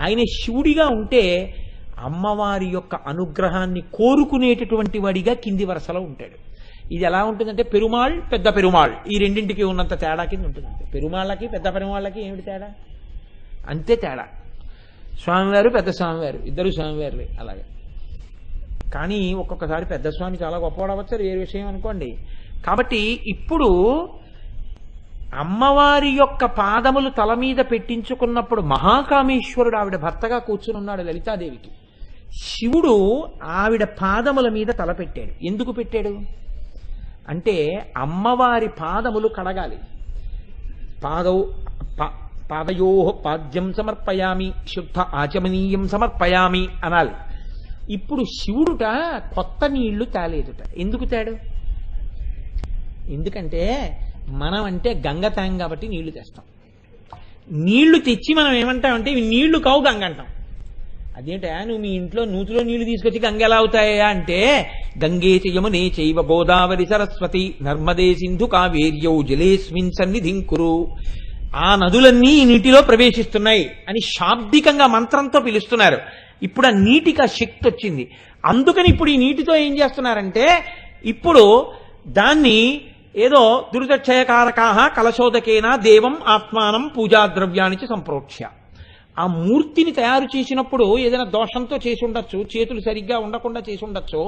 A: ఆయన శివుడిగా ఉంటే అమ్మవారి యొక్క అనుగ్రహాన్ని కోరుకునేటటువంటి వాడిగా కింది వరుసలో ఉంటాడు. ఇది ఎలా ఉంటుందంటే పెరుమాళ్ పెద్ద పెరుమాళ్ ఈ రెండింటికి ఉన్నంత తేడా కింద ఉంటుంది. పెరుమాళ్ళకి పెద్ద పెరుమాళ్ళకి ఏమిటి తేడా? అంతే తేడా. స్వామివారు పెద్ద స్వామివారు ఇద్దరు స్వామివారులే అలాగే. కానీ ఒక్కొక్కసారి పెద్ద స్వామి చాలా గొప్పవాడవచ్చు, అది వేరే విషయం అనుకోండి. కాబట్టి ఇప్పుడు అమ్మవారి యొక్క పాదములు తల మీద పెట్టించుకున్నప్పుడు మహాకామేశ్వరుడు ఆవిడ భర్తగా కూర్చుని ఉన్నాడు లలితాదేవికి. శివుడు ఆవిడ పాదముల మీద తల పెట్టాడు. ఎందుకు పెట్టాడు అంటే అమ్మవారి పాదములు కడగాలి. పాదయో పాద్యం సమర్పయామి శుద్ధ ఆచమనీయం సమర్పయామి అనాలి. ఇప్పుడు శివుడుట కొత్త నీళ్లు తేలేదుట. ఎందుకు తేడు? ఎందుకంటే మనం అంటే గంగ తాం కాబట్టి నీళ్లు తెస్తాం. నీళ్లు తెచ్చి మనం ఏమంటామంటే ఇవి నీళ్లు కావు గంగ అంటాం. అదేంటా నువ్వు మీ ఇంట్లో నూతిలో నీళ్లు తీసుకొచ్చి గంగ ఎలా అవుతాయా అంటే గంగే యమునే చైవ గోదావరి సరస్వతి నర్మదే సింధు కావేర్యౌ జలేస్మిన్ సన్నిధిం కురు. ఆ నదులన్నీ ఈ నీటిలో ప్రవేశిస్తున్నాయి అని శాబ్దికంగా మంత్రంతో పిలుస్తున్నారు. ఇప్పుడు ఆ నీటికి ఆ శక్తి వచ్చింది. అందుకని ఇప్పుడు ఈ నీటితో ఏం చేస్తున్నారంటే ఇప్పుడు దాన్ని ఏదో దురితక్షయకారకాహ కలశోదకేన దేవం ఆత్మానం పూజాద్రవ్యానికి సంప్రోక్ష్య. ఆ మూర్తిని తయారు చేసినప్పుడు ఏదైనా దోషంతో చేసి ఉండొచ్చు, చేతులు సరిగ్గా ఉండకుండా చేసి ఉండొచ్చు.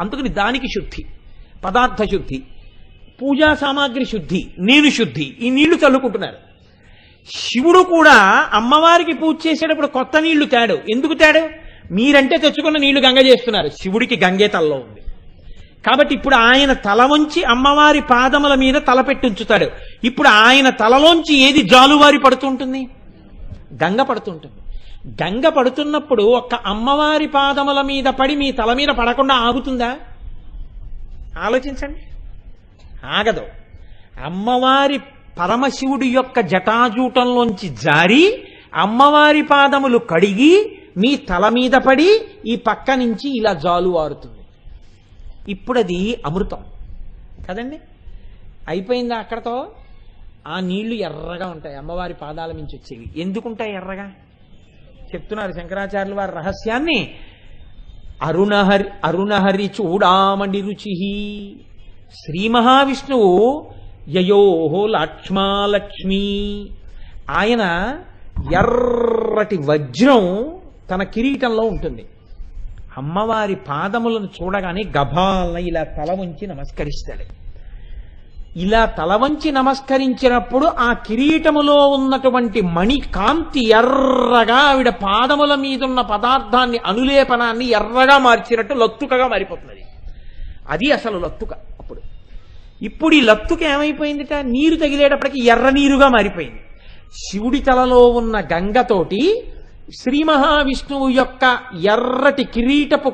A: అందుకని దానికి శుద్ధి, పదార్థ శుద్ధి, పూజా సామాగ్రి శుద్ధి, నేను శుద్ధి, ఈ నీళ్లు చల్లుకుంటున్నారు. శివుడు కూడా అమ్మవారికి పూజ చేసేటప్పుడు కొత్త నీళ్లు తేడు. ఎందుకు తేడు? మీరంటే తెచ్చుకున్న నీళ్లు గంగ చేస్తున్నారు. శివుడికి గంగే తలలో ఉంది కాబట్టి ఇప్పుడు ఆయన తల వంచి అమ్మవారి పాదముల మీద తల పెట్టుంచుతాడు. ఇప్పుడు ఆయన తలలోంచి ఏది జాలువారి పడుతుంటుంది? గంగ పడుతుంటుంది. గంగ పడుతున్నప్పుడు ఒక్క అమ్మవారి పాదముల మీద పడి మీ తల మీద పడకుండా ఆగుతుందా? ఆలోచించండి, ఆగదు. అమ్మవారి పరమశివుడి యొక్క జటాజూటంలోంచి జారి అమ్మవారి పాదములు కడిగి మీ తల మీద పడి ఈ పక్క నుంచి ఇలా జాలువారుతుంది. ఇప్పుడు అది అమృతం కదండి. అయిపోయిందా అక్కడతో? ఆ నీళ్లు ఎర్రగా ఉంటాయి, అమ్మవారి పాదాల నుంచి వచ్చేవి. ఎందుకుంటాయి ఎర్రగా? చెప్తున్నారు శంకరాచార్యుల వారి రహస్యాన్ని. అరుణహరి చూడామణి రుచి. శ్రీ మహావిష్ణువు యయోహో లక్ష్మాలక్ష్మి. ఆయన ఎర్రటి వజ్రం తన కిరీటంలో ఉంటుంది. అమ్మవారి పాదములను చూడగానే గభాలన ఇలా తల వంచి నమస్కరిస్తాడు. ఇలా తల వంచి నమస్కరించినప్పుడు ఆ కిరీటములో ఉన్నటువంటి మణి కాంతి ఎర్రగా ఆవిడ పాదముల మీదున్న పదార్థాన్ని అనులేపనాన్ని ఎర్రగా మార్చినట్టు లత్తుకగా మారిపోతున్నది. అది అసలు లత్తుక. ఇప్పుడు ఈ లత్తుక ఏమైపోయిందిట? నీరు తగిలేటప్పటికి ఎర్ర నీరుగా మారిపోయింది. శివుడి తలలో ఉన్న గంగతోటి శ్రీ మహావిష్ణువు యొక్క ఎర్రటి కిరీటపు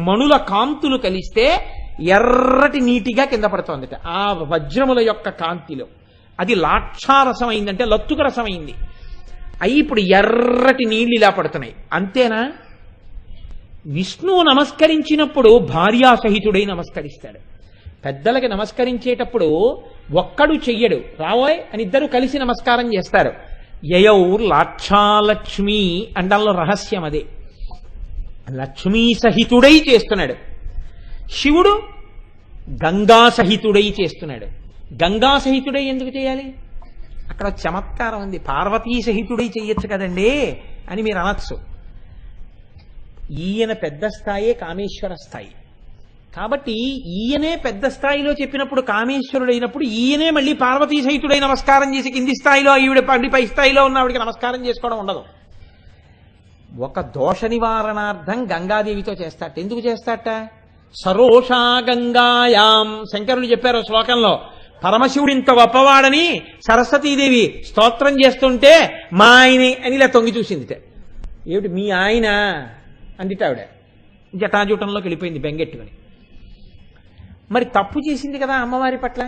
A: మణుల కాంతులు కలిస్తే ఎర్రటి నీటిగా కింద పడుతోందిట ఆ వజ్రముల యొక్క కాంతిలో. అది లాక్షారసం అయిందంటే లత్తుక రసం అయింది. అయి ఇప్పుడు ఎర్రటి నీళ్లు ఇలా పడుతున్నాయి. అంతేనా? విష్ణువు నమస్కరించినప్పుడు భార్యాసహితుడై నమస్కరిస్తాడు. పెద్దలకి నమస్కరించేటప్పుడు ఒక్కడు చెయ్యడు, రావోయ్ అని ఇద్దరు కలిసి నమస్కారం చేస్తారు. యయౌ లాక్షాలక్ష్మి అండంలో రహస్యం అదే. లక్ష్మీ సహితుడై చేస్తున్నాడు. శివుడు గంగా సహితుడై చేస్తున్నాడు. గంగా సహితుడై ఎందుకు చేయాలి? అక్కడ చమత్కారం ఉంది. పార్వతీ సహితుడై చెయ్యొచ్చు కదండి అని మీరు అనొచ్చు. ఈయన పెద్ద స్థాయే కామేశ్వర స్థాయి కాబట్టి ఈయనే పెద్ద స్థాయిలో చెప్పినప్పుడు కామేశ్వరుడైనప్పుడు ఈయనే మళ్ళీ పార్వతీ సహితుడై నమస్కారం చేసి కింది స్థాయిలో ఈవిడ పై స్థాయిలో ఉన్న ఆవిడికి నమస్కారం చేసుకోవడం ఉండదు. ఒక దోష నివారణార్థం గంగాదేవితో చేస్తాట. ఎందుకు చేస్తాట? సరోషా గంగాయాం శంకరులు చెప్పారు శ్లోకంలో. పరమశివుడు ఇంత గొప్పవాడని సరస్వతీదేవి స్తోత్రం చేస్తుంటే మా ఆయనే అని ఇలా తొంగి చూసిందిట. ఏమిటి మీ ఆయన అందిట ఆవిడ. జటాజూటంలోకి వెళ్ళిపోయింది బెంగెట్టుకుని. మరి తప్పు చేసింది కదా అమ్మవారి పట్ల.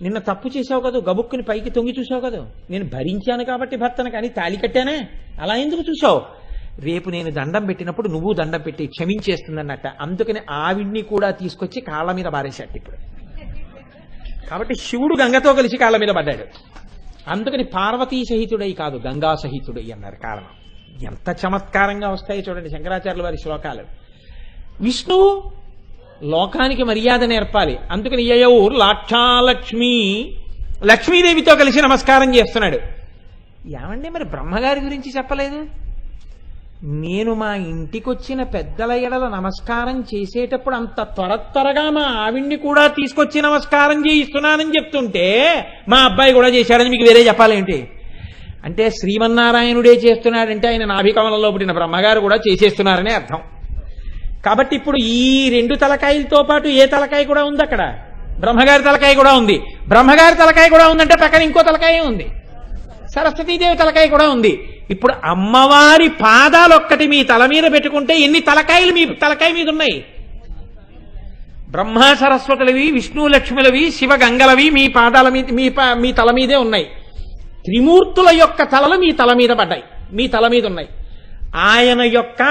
A: నిన్న తప్పు చేసావు కదా, గబుక్కుని పైకి తొంగి చూసావు కదా, నేను భరించాను కాబట్టి భర్తను కానీ తాళి కట్టానే, అలా ఎందుకు చూసావు? రేపు నేను దండం పెట్టినప్పుడు నువ్వు దండం పెట్టి క్షమించేస్తుందన్నట్ట. అందుకని ఆవిడ్ని కూడా తీసుకొచ్చి కాళ్ళ మీద బారేశాడు ఇప్పుడు. కాబట్టి శివుడు గంగతో కలిసి కాళ్ళ మీద పడ్డాడు. అందుకని పార్వతీ సహితుడై కాదు గంగా సహితుడై అన్నారు. కారణం ఎంత చమత్కారంగా వస్తాయో చూడండి శంకరాచార్యుల వారి శ్లోకాలు. విష్ణువు లోకానికి మర్యాద నేర్పాలి. అందుకని యయౌ లాక్షాలక్ష్మి లక్ష్మీదేవితో కలిసి నమస్కారం చేస్తున్నాడు. ఏమండి మరి బ్రహ్మగారి గురించి చెప్పలేదు? నేను మా ఇంటికొచ్చిన పెద్దల ఎడల నమస్కారం చేసేటప్పుడు అంత త్వరగా మా ఆవిడ్ని కూడా తీసుకొచ్చి నమస్కారం చేయిస్తున్నానని చెప్తుంటే మా అబ్బాయి కూడా చేశాడని మీకు వేరే చెప్పాలేంటి? అంటే శ్రీమన్నారాయణుడే చేస్తున్నాడంటే ఆయన నాభికమలంలో పుట్టిన బ్రహ్మగారు కూడా చేసేస్తున్నారనే అర్థం. కాబట్టి ఇప్పుడు ఈ రెండు తలకాయలతో పాటు ఏ తలకాయ కూడా ఉంది అక్కడ? బ్రహ్మగారి తలకాయ కూడా ఉంది. బ్రహ్మగారి తలకాయ కూడా ఉందంటే పక్కన ఇంకో తలకాయ ఉంది, సరస్వతీదేవి తలకాయ కూడా ఉంది. ఇప్పుడు అమ్మవారి పాదాలు ఒక్కటి మీ తల మీద పెట్టుకుంటే ఎన్ని తలకాయలు మీ తలకాయ మీద ఉన్నాయి? బ్రహ్మ సరస్వతులవి, విష్ణు లక్ష్ములవి, శివ గంగలవి మీ పాదాల మీద మీ తల మీదే ఉన్నాయి. త్రిమూర్తుల యొక్క తలలు మీ తల మీద పడ్డాయి, మీ తల మీద ఉన్నాయి. ఆయన యొక్క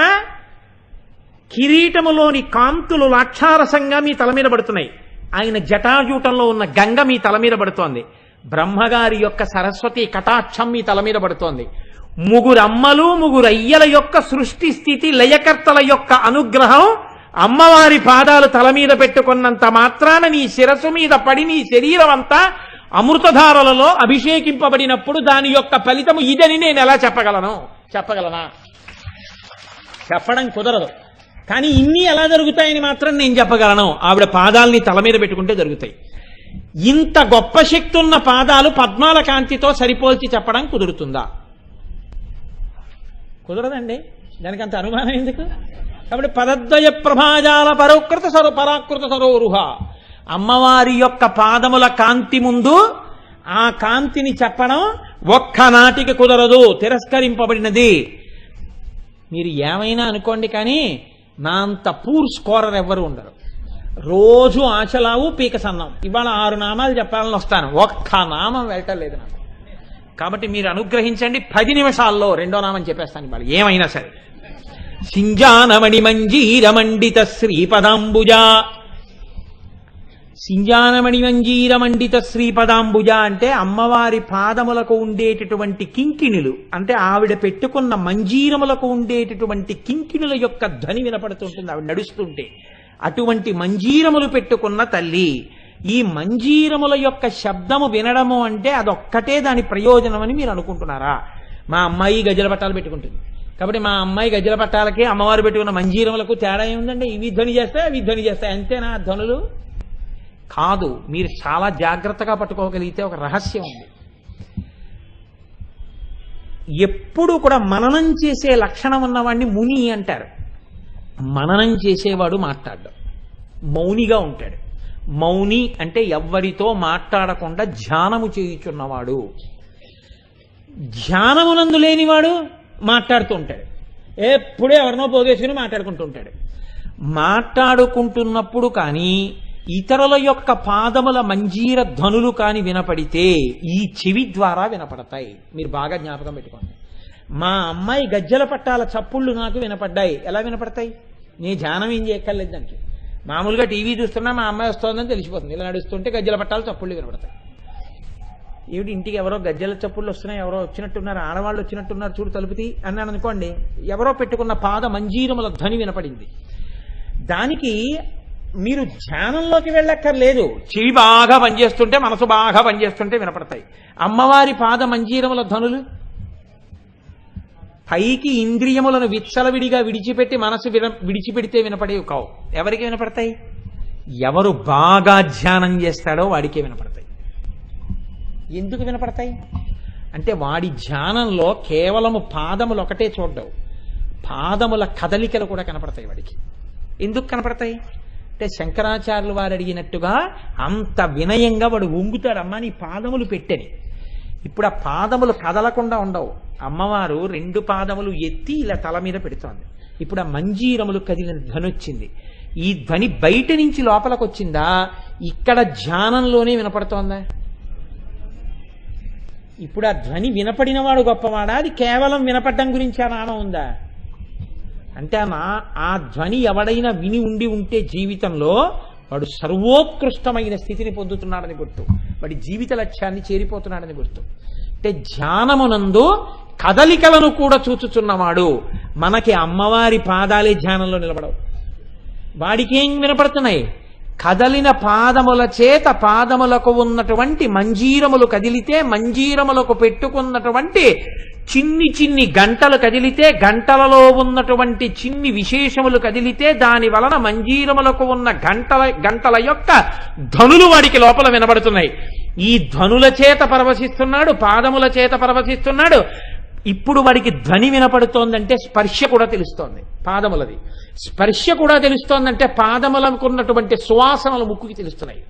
A: కిరీటములోని కాంతులు లాక్షారసంగా మీ తల మీద పడుతున్నాయి. ఆయన జటాజూటంలో ఉన్న గంగ మీ తల మీద పడుతోంది. బ్రహ్మగారి యొక్క సరస్వతి కటాక్షం మీ తల మీద పడుతోంది. ముగ్గురమ్మలు ముగ్గురయ్యల యొక్క సృష్టి స్థితి లయకర్తల యొక్క అనుగ్రహం అమ్మవారి పాదాలు తల మీద పెట్టుకున్నంత మాత్రాన నీ శిరస్సు మీద పడి నీ శరీరం అంతా అమృతధారలలో అభిషేకింపబడినప్పుడు దాని యొక్క ఫలితము ఇదని నేను ఎలా చెప్పగలనా? చెప్పడం కుదరదు. కానీ ఇన్ని ఎలా జరుగుతాయని మాత్రం నేను చెప్పగలను. ఆవిడ పాదాలని తల మీద పెట్టుకుంటే జరుగుతాయి. ఇంత గొప్ప శక్తి ఉన్న పాదాలు పద్మాల కాంతితో సరిపోల్చి చెప్పడం కుదురుతుందా? కుదరదండి. దానికి అంత అనుమానం ఎందుకు? కాబట్టి పదద్వయ ప్రభాజాల పరాకృత సరోరుహ అమ్మవారి యొక్క పాదముల కాంతి ముందు ఆ కాంతిని చెప్పడం ఒక్కనాటికి కుదరదు, తిరస్కరింపబడినది. మీరు ఏమైనా అనుకోండి కానీ నా అంత పూర్ స్కోరర్ ఎవ్వరు ఉండరు. రోజు ఆశలావు పీక సన్నం. ఇవాళ 6 నామాలు చెప్పాలని వస్తాను, ఒక్క నామం వెళ్ళటలేదు నాకు. కాబట్టి మీరు అనుగ్రహించండి, 10 నిమిషాల్లో 2వ నామం చెప్పేస్తాను ఇవాళ ఏమైనా సరే. సింజానమణి మంజీరమండిత శ్రీపదాంబుజ. సింజానమణి మంజీరమండిత శ్రీపదాంబుజ అంటే అమ్మవారి పాదములకు ఉండేటటువంటి కింకిణులు, అంటే ఆవిడ పెట్టుకున్న మంజీరములకు ఉండేటటువంటి కింకిణుల యొక్క ధ్వని వినపడుతుంటుంది ఆవిడ నడుస్తుంటే. అటువంటి మంజీరములు పెట్టుకున్న తల్లి. ఈ మంజీరముల యొక్క శబ్దము వినడము అంటే అదొక్కటే దాని ప్రయోజనం అని మీరు అనుకుంటున్నారా? మా అమ్మాయి గజల పట్టాలు పెట్టుకుంటుంది కాబట్టి మా అమ్మాయి గజల పట్టాలకి అమ్మవారు పెట్టుకున్న మంజీరములకు తేడా ఏముందండి? ఇవి ధ్వని చేస్తాయి, అవి ధ్వని చేస్తాయి, అంతేనా ధ్వనులు? కాదు. మీరు చాలా జాగ్రత్తగా పట్టుకోగలిగితే ఒక రహస్యం ఉంది. ఎప్పుడు కూడా మననం చేసే లక్షణం ఉన్నవాడిని ముని అంటారు. మననం చేసేవాడు మాట్లాడ్డం, మౌనిగా ఉంటాడు. మౌని అంటే ఎవ్వరితో మాట్లాడకుండా ధ్యానము చేయుచున్నవాడు. ధ్యానమునందు లేనివాడు మాట్లాడుతూ ఉంటాడు, ఎప్పుడూ ఎవరినో పోగేసుకుని మాట్లాడుకుంటూ ఉంటాడు. మాట్లాడుకుంటున్నప్పుడు కానీ ఇతరుల యొక్క పాదముల మంజీర ధ్వనులు కాని వినపడితే ఈ చెవి ద్వారా వినపడతాయి. మీరు బాగా జ్ఞాపకం పెట్టుకోండి. మా అమ్మాయి గజ్జల పట్టాల చప్పుళ్ళు నాకు వినపడ్డాయి. ఎలా వినపడతాయి? నీ ధ్యానం ఏం చేయక్కర్లేదు దానికి. మామూలుగా టీవీ చూస్తున్నా మా అమ్మాయి వస్తుందని తెలిసిపోతుంది. ఇలా నడుస్తుంటే గజ్జల పట్టాలు చప్పుళ్ళు వినపడతాయి. ఏమిటి ఇంటికి ఎవరో గజ్జల చప్పుళ్ళు వస్తున్నాయి, ఎవరో వచ్చినట్టున్నారు, ఆడవాళ్ళు వచ్చినట్టున్నారు, చూడు తలుపుతి అన్నాను అనుకోండి, ఎవరో పెట్టుకున్న పాద మంజీరముల ధ్వని వినపడింది. దానికి మీరు ధ్యానంలోకి వెళ్ళక్కర్లేదు. చెవి బాగా పనిచేస్తుంటే, మనసు బాగా పనిచేస్తుంటే వినపడతాయి. అమ్మవారి పాద మంజీరముల ధ్వనులు పైకి ఇంద్రియములను విచ్చలవిడిగా విడిచిపెట్టి మనసు విడిచిపెడితే వినపడేవి కావు. ఎవరికి వినపడతాయి? ఎవరు బాగా ధ్యానం చేస్తాడో వాడికే వినపడతాయి. ఎందుకు వినపడతాయి అంటే వాడి ధ్యానంలో కేవలము పాదములు ఒకటే చూడవు, పాదముల కదలికలు కూడా కనపడతాయి వాడికి. ఎందుకు కనపడతాయి అంటే శంకరాచార్యులు వారు అడిగినట్టుగా అంత వినయంగా వాడు వంగుతాడమ్మా నీ పాదములు పెట్టని. ఇప్పుడు ఆ పాదములు కదలకుండా ఉండవు. అమ్మవారు 2 పాదములు ఎత్తి ఇలా తల మీద పెడుతోంది. ఇప్పుడు ఆ మంజీరములు కదిలిన ధ్వని వచ్చింది. ఈ ధ్వని బయట నుంచి లోపలికి వచ్చిందా, ఇక్కడ ధ్యానంలోనే వినపడుతోందా? ఇప్పుడు ఆ ధ్వని వినపడినవాడు గొప్పవాడా, అది కేవలం వినపడ్డం గురించి ఆ నామం ఉందా అంటే ఆ ధ్వని ఎవడైనా విని ఉంటే జీవితంలో వాడు సర్వోత్కృష్టమైన స్థితిని పొందుతున్నాడని గుర్తు, వాడి జీవిత లక్ష్యాన్ని చేరిపోతున్నాడని గుర్తు. అంటే ధ్యానమునందు కదలికలను కూడా చూచుచున్నవాడు. మనకి అమ్మవారి పాదాలే ధ్యానంలో నిలబడవు. వాడికి ఏం వినపడుతున్నాయి? కదలిన పాదముల చేత పాదములకు ఉన్నటువంటి మంజీరములు కదిలితే, మంజీరములకు పెట్టుకున్నటువంటి చిన్ని గంటలు కదిలితే, గంటలలో ఉన్నటువంటి చిన్ని విశేషములు కదిలితే, దాని వలన మంజీరములకు ఉన్న గంటల యొక్క ధ్వనులు వాడికి లోపల వినబడుతున్నాయి. ఈ ధ్వనుల చేత పరవశిస్తున్నాడు, పాదముల చేత పరవశిస్తున్నాడు. ఇప్పుడు వాడికి ధ్వని వినపడుతోందంటే స్పర్శ కూడా తెలుస్తోంది పాదములది. స్పర్శ కూడా తెలుస్తోందంటే పాదములకు ఉన్నటువంటి సువాసనలు ముక్కుకి తెలుస్తున్నాయి.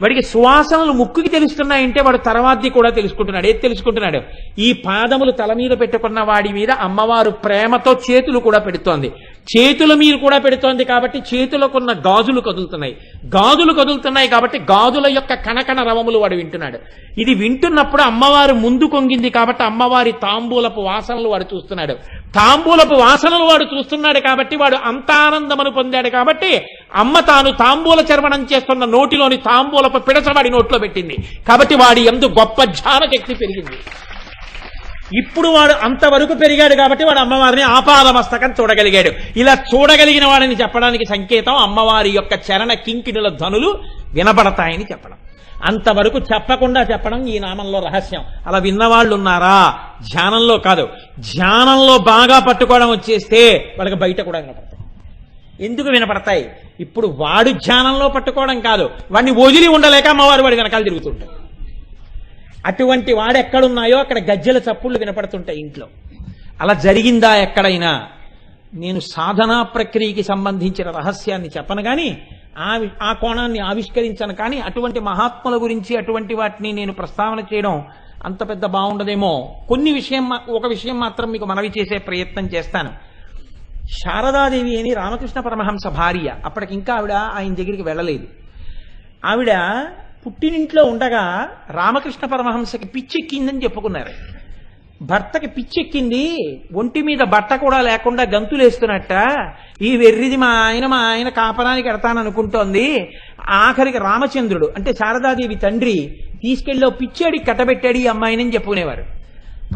A: వాడికి సువాసనలు ముక్కుకి తెలుస్తున్నాయంటే వాడు తర్వాతది కూడా తెలుసుకుంటున్నాడు. ఏది తెలుసుకుంటున్నాడు? ఈ పాదములు తల మీద పెట్టుకున్న వాడి మీద అమ్మవారు ప్రేమతో చేతులు కూడా పెడుతోంది. చేతుల మీద కూడా పెడుతోంది కాబట్టి చేతులకున్న గాజులు కదులుతున్నాయి. గాజులు కదులుతున్నాయి కాబట్టి గాజుల యొక్క కణకణ రవములు వాడు వింటున్నాడు. ఇది వింటున్నప్పుడు అమ్మవారు ముందు కొంగింది కాబట్టి అమ్మవారి తాంబూలపు వాసనలు వాడు చూస్తున్నాడు. తాంబూలపు వాసనలు వాడు చూస్తున్నాడు కాబట్టి వాడు అంతానందమును పొందాడు. కాబట్టి అమ్మ తాను తాంబూల చర్వణం చేస్తున్న నోటిలోని తాంబూలపు పిడచవాడి నోట్లో పెట్టింది. కాబట్టి వాడి యందు గొప్ప ధ్యాన శక్తి పెరిగింది. ఇప్పుడు వాడు అంతవరకు పెరిగాడు కాబట్టి వాడు అమ్మవారిని ఆపాదమస్తకం చూడగలిగాడు. ఇలా చూడగలిగిన వాడిని చెప్పడానికి సంకేతం అమ్మవారి యొక్క చరణ కింకిణుల ధ్వనులు వినబడతాయని చెప్పడం. అంతవరకు చెప్పకుండా చెప్పడం ఈ నామంలో రహస్యం. అలా విన్నవాళ్ళు ఉన్నారా? ధ్యానంలో కాదు, ధ్యానంలో బాగా పట్టుకోవడం వచ్చేస్తే వాళ్ళకి బయట కూడా వినపడతాయి. ఎందుకు వినపడతాయి? ఇప్పుడు వాడు ధ్యానంలో పట్టుకోవడం కాదు, వాడిని వదిలి ఉండలేక అమ్మవారు వాడి వెనకాల తిరుగుతుంటాయి. అటువంటి వాడు ఎక్కడున్నాయో అక్కడ గజ్జల చప్పుళ్ళు వినపడుతుంటాయి ఇంట్లో. అలా జరిగిందా ఎక్కడైనా? నేను సాధనా ప్రక్రియకి సంబంధించిన రహస్యాన్ని చెప్పను కానీ, ఆ కోణాన్ని ఆవిష్కరించను కానీ, అటువంటి మహాత్ముల గురించి అటువంటి వాటిని నేను ప్రస్తావన చేయడం అంత పెద్ద బాగుండదేమో. ఒక విషయం మాత్రం మీకు మనవి చేసే ప్రయత్నం చేస్తాను. శారదాదేవి అని రామకృష్ణ పరమహంస భార్య. అప్పటికింకా ఆవిడ ఆయన దగ్గరికి వెళ్ళలేదు. ఆవిడ పుట్టినింట్లో ఉండగా రామకృష్ణ పరమహంసకి పిచ్చెక్కిందని చెప్పుకున్నారు. భర్తకి పిచ్చెక్కింది, ఒంటి మీద బట్ట కూడా లేకుండా గంతులేస్తున్నట్ట. ఈ వెర్రిది మా ఆయన కాపరానికి ఎడతాననుకుంటోంది. ఆఖరికి రామచంద్రుడు అంటే శారదాదేవి తండ్రి తీసుకెళ్ళి పిచ్చేడికి కట్టబెట్టాడు ఈ అమ్మాయినని చెప్పుకునేవారు.